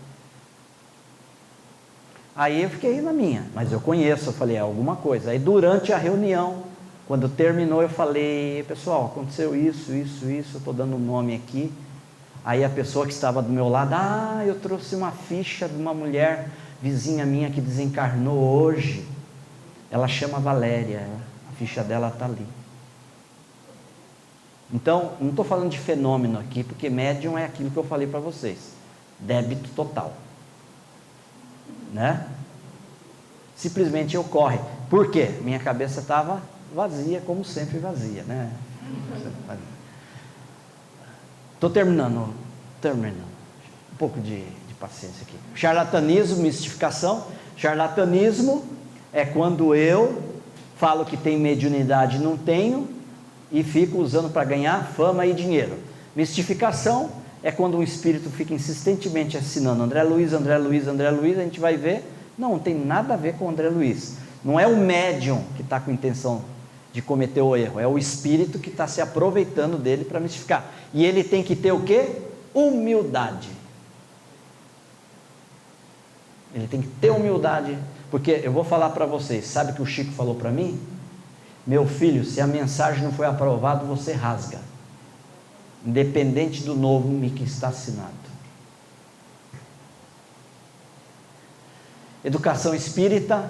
Aí eu fiquei na minha, mas eu conheço, eu falei, alguma coisa. Aí durante a reunião, quando terminou, eu falei, pessoal, aconteceu isso, eu estou dando um nome aqui. Aí a pessoa que estava do meu lado, eu trouxe uma ficha de uma mulher vizinha minha que desencarnou hoje. Ela chama Valéria, a ficha dela está ali. Então, não estou falando de fenômeno aqui, porque médium é aquilo que eu falei para vocês, débito total, né? Simplesmente ocorre. Por quê? Minha cabeça estava vazia, como sempre vazia, né? Estou terminando. Um pouco de paciência aqui. Charlatanismo, mistificação. Charlatanismo é quando eu falo que tem mediunidade e não tenho, e fico usando para ganhar fama e dinheiro. Mistificação é quando um espírito fica insistentemente assinando André Luiz, André Luiz, André Luiz, a gente vai ver, não tem nada a ver com André Luiz. Não é o médium que está com intenção de cometer o erro, é o espírito que está se aproveitando dele para mistificar. E ele tem que ter o quê? Humildade. Ele tem que ter humildade, porque eu vou falar para vocês, sabe o que o Chico falou para mim? Meu filho, se a mensagem não foi aprovada, você rasga, independente do nome que está assinado. Educação espírita,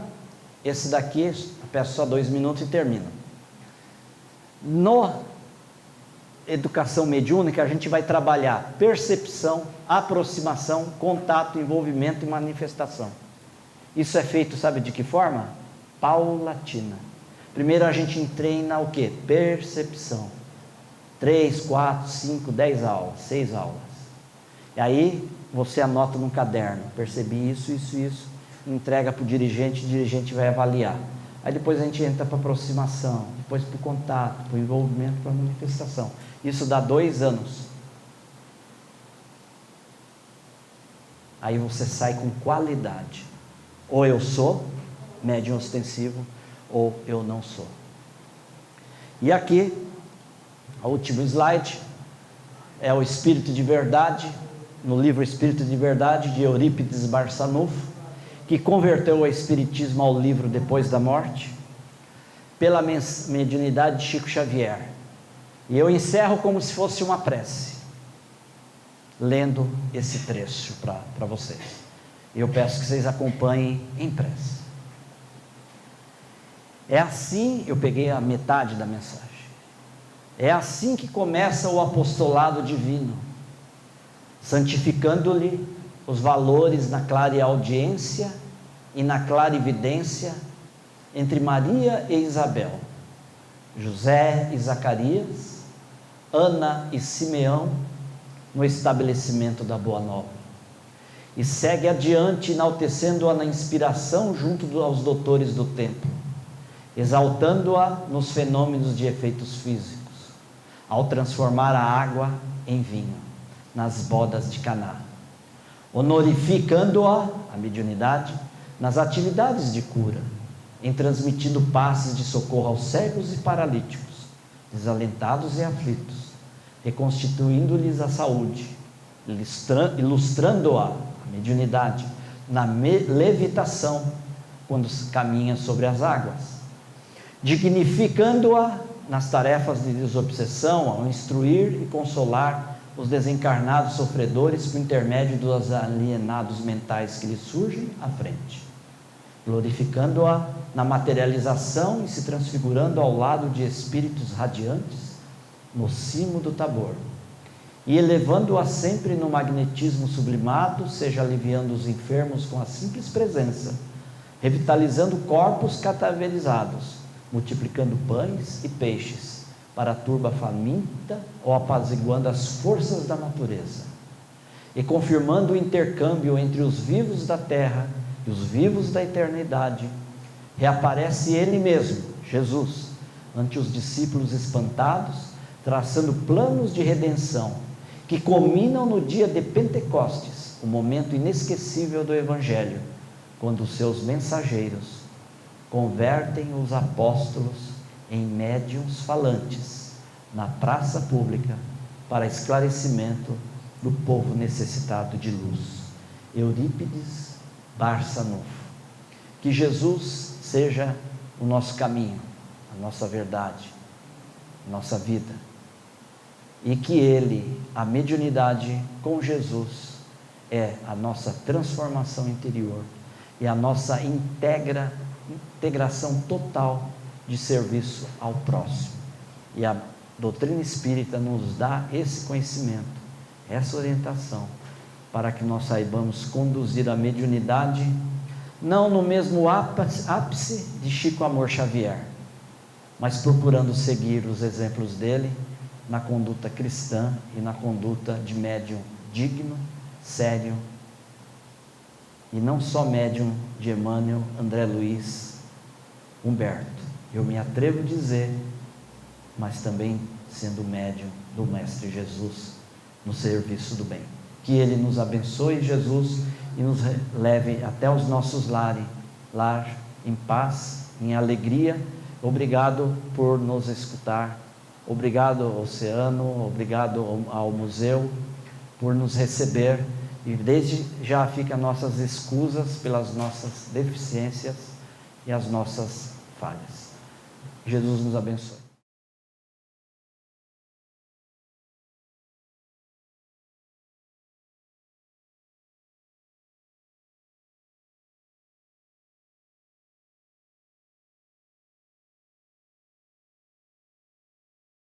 esse daqui, eu peço só 2 minutos e termino. No educação mediúnica, a gente vai trabalhar percepção, aproximação, contato, envolvimento e manifestação. Isso é feito, sabe de que forma? Paulatina. Primeiro a gente treina o quê? Percepção. 3, 4, 5, 10 aulas, 6 aulas. E aí você anota num caderno, percebi isso, entrega para o dirigente vai avaliar. Aí depois a gente entra para aproximação, depois para o contato, para o envolvimento, para a manifestação. Isso dá 2 anos. Aí você sai com qualidade. Ou eu sou médium ostensivo, ou eu não sou. E aqui, o último slide, é o Espírito de Verdade, no livro Espírito de Verdade, de Eurípides Barçanufo, que converteu o Espiritismo ao livro depois da morte, pela mediunidade de Chico Xavier. E eu encerro como se fosse uma prece, lendo esse trecho para vocês. Eu peço que vocês acompanhem em prece. É assim, eu peguei a metade da mensagem. É assim que começa o apostolado divino, santificando-lhe os valores na clareaudiência e na clarividência entre Maria e Isabel, José e Zacarias, Ana e Simeão, no estabelecimento da Boa Nova. E segue adiante, enaltecendo-a na inspiração junto aos doutores do templo, exaltando-a nos fenômenos de efeitos físicos, ao transformar a água em vinho, nas bodas de Caná, honorificando-a, a mediunidade, nas atividades de cura, em transmitindo passes de socorro aos cegos e paralíticos, desalentados e aflitos, reconstituindo-lhes a saúde, ilustrando-a, a mediunidade, na levitação, quando caminha sobre as águas, dignificando-a nas tarefas de desobsessão, ao instruir e consolar os desencarnados sofredores por intermédio dos alienados mentais que lhes surgem à frente, glorificando-a na materialização e se transfigurando ao lado de espíritos radiantes no cimo do Tabor, e elevando-a sempre no magnetismo sublimado, seja aliviando os enfermos com a simples presença, revitalizando corpos cadaverizados, multiplicando pães e peixes para a turba faminta ou apaziguando as forças da natureza, e confirmando o intercâmbio entre os vivos da terra e os vivos da eternidade, reaparece Ele mesmo, Jesus, ante os discípulos espantados, traçando planos de redenção, que culminam no dia de Pentecostes, o momento inesquecível do Evangelho, quando os seus mensageiros convertem os apóstolos em médiuns falantes na praça pública para esclarecimento do povo necessitado de luz. Eurípides Barçanufo. Que Jesus seja o nosso caminho, a nossa verdade, a nossa vida. e que Ele, a mediunidade com Jesus, é a nossa transformação interior e a nossa integração total de serviço ao próximo. E a doutrina espírita nos dá esse conhecimento, essa orientação, para que nós saibamos conduzir a mediunidade, não no mesmo ápice de Chico Amor Xavier, mas procurando seguir os exemplos dele na conduta cristã e na conduta de médium digno, sério, e não só médium de Emmanuel, André Luiz, Humberto. Eu me atrevo a dizer, mas também sendo médium do Mestre Jesus no serviço do bem. Que Ele nos abençoe, Jesus, e nos leve até os nossos lar em paz, em alegria. Obrigado por nos escutar. Obrigado, Oceano, obrigado ao museu por nos receber, e desde já fica nossas escusas pelas nossas deficiências e as nossas falhas. Jesus nos abençoe.